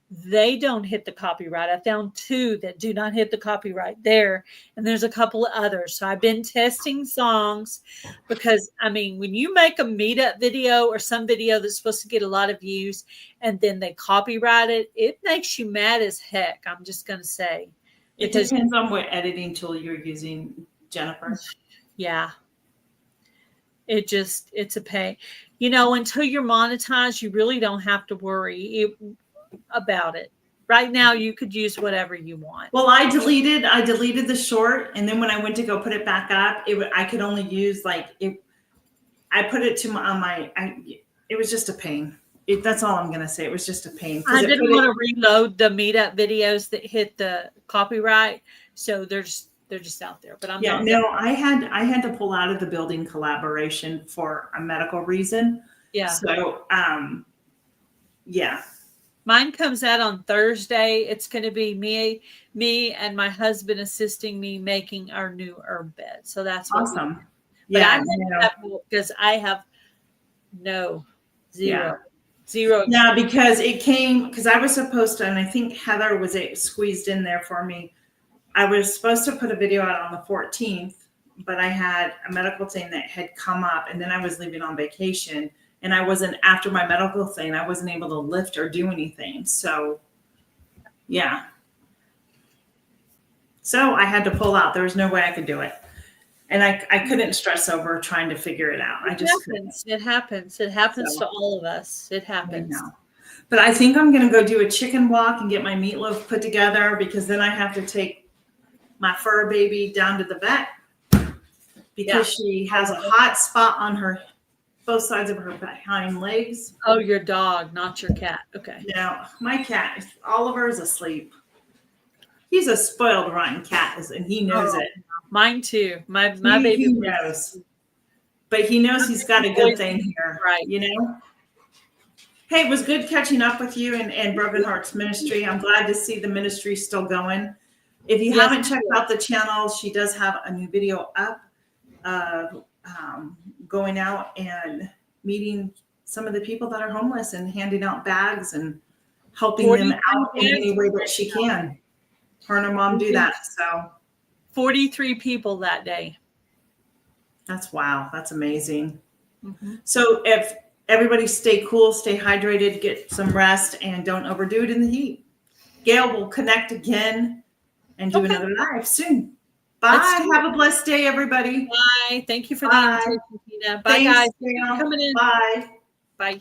they don't hit the copyright. I found 2 that do not hit the copyright there. And there's a couple of others. So I've been testing songs, because, I mean, when you make a meetup video or some video that's supposed to get a lot of views and then they copyright it, it makes you mad as heck. I'm just going to say. It depends on what editing tool you're using, Jennifer. Yeah. It's a pain. Until you're monetized, you really don't have to worry about it. Right now, you could use whatever you want. Well, I deleted the short, and then when I went to go put it back up, I could only use I put it to it was just a pain. That's all I'm gonna say. It was just a pain. I didn't want to reload the meetup videos that hit the copyright, so they're just out there. But I had to pull out of the building collaboration for a medical reason. Yeah. So yeah. Mine comes out on Thursday. It's going to be me and my husband assisting me making our new herb bed. So that's awesome. Yeah, because I have zero. Yeah, because I was supposed to, and I think Heather was squeezed in there for me. I was supposed to put a video out on the 14th, but I had a medical thing that had come up, and then I was leaving on vacation. And I wasn't, after my medical thing, I wasn't able to lift or do anything. So, yeah. So I had to pull out. There was no way I could do it. And I couldn't stress over trying to figure it out. It happens. It happens to all of us. It happens. I know. But I think I'm going to go do a chicken walk and get my meatloaf put together, because then I have to take my fur baby down to the vet, because she has a hot spot on both sides of her hind legs. Oh, your dog, not your cat. Okay. No, my cat, Oliver, is asleep. He's a spoiled, rotten cat, and he knows it. Mine too. My baby he knows. But he knows he's got a good thing here. Right. Hey, it was good catching up with you and Broken Hearts Ministry. I'm glad to see the ministry still going. If you haven't checked out the channel, she does have a new video up, going out and meeting some of the people that are homeless and handing out bags and helping them out in any way that she can. Her and her mom do that. So 43 people that day. Wow. That's amazing. Mm-hmm. So if everybody stay cool, stay hydrated, get some rest, and don't overdo it in the heat. Gail will connect again and do another live soon. Bye. Have a blessed day, everybody. Bye. Thank you for the invitation, Tina. Bye, guys. Thanks, coming in. Bye. Bye.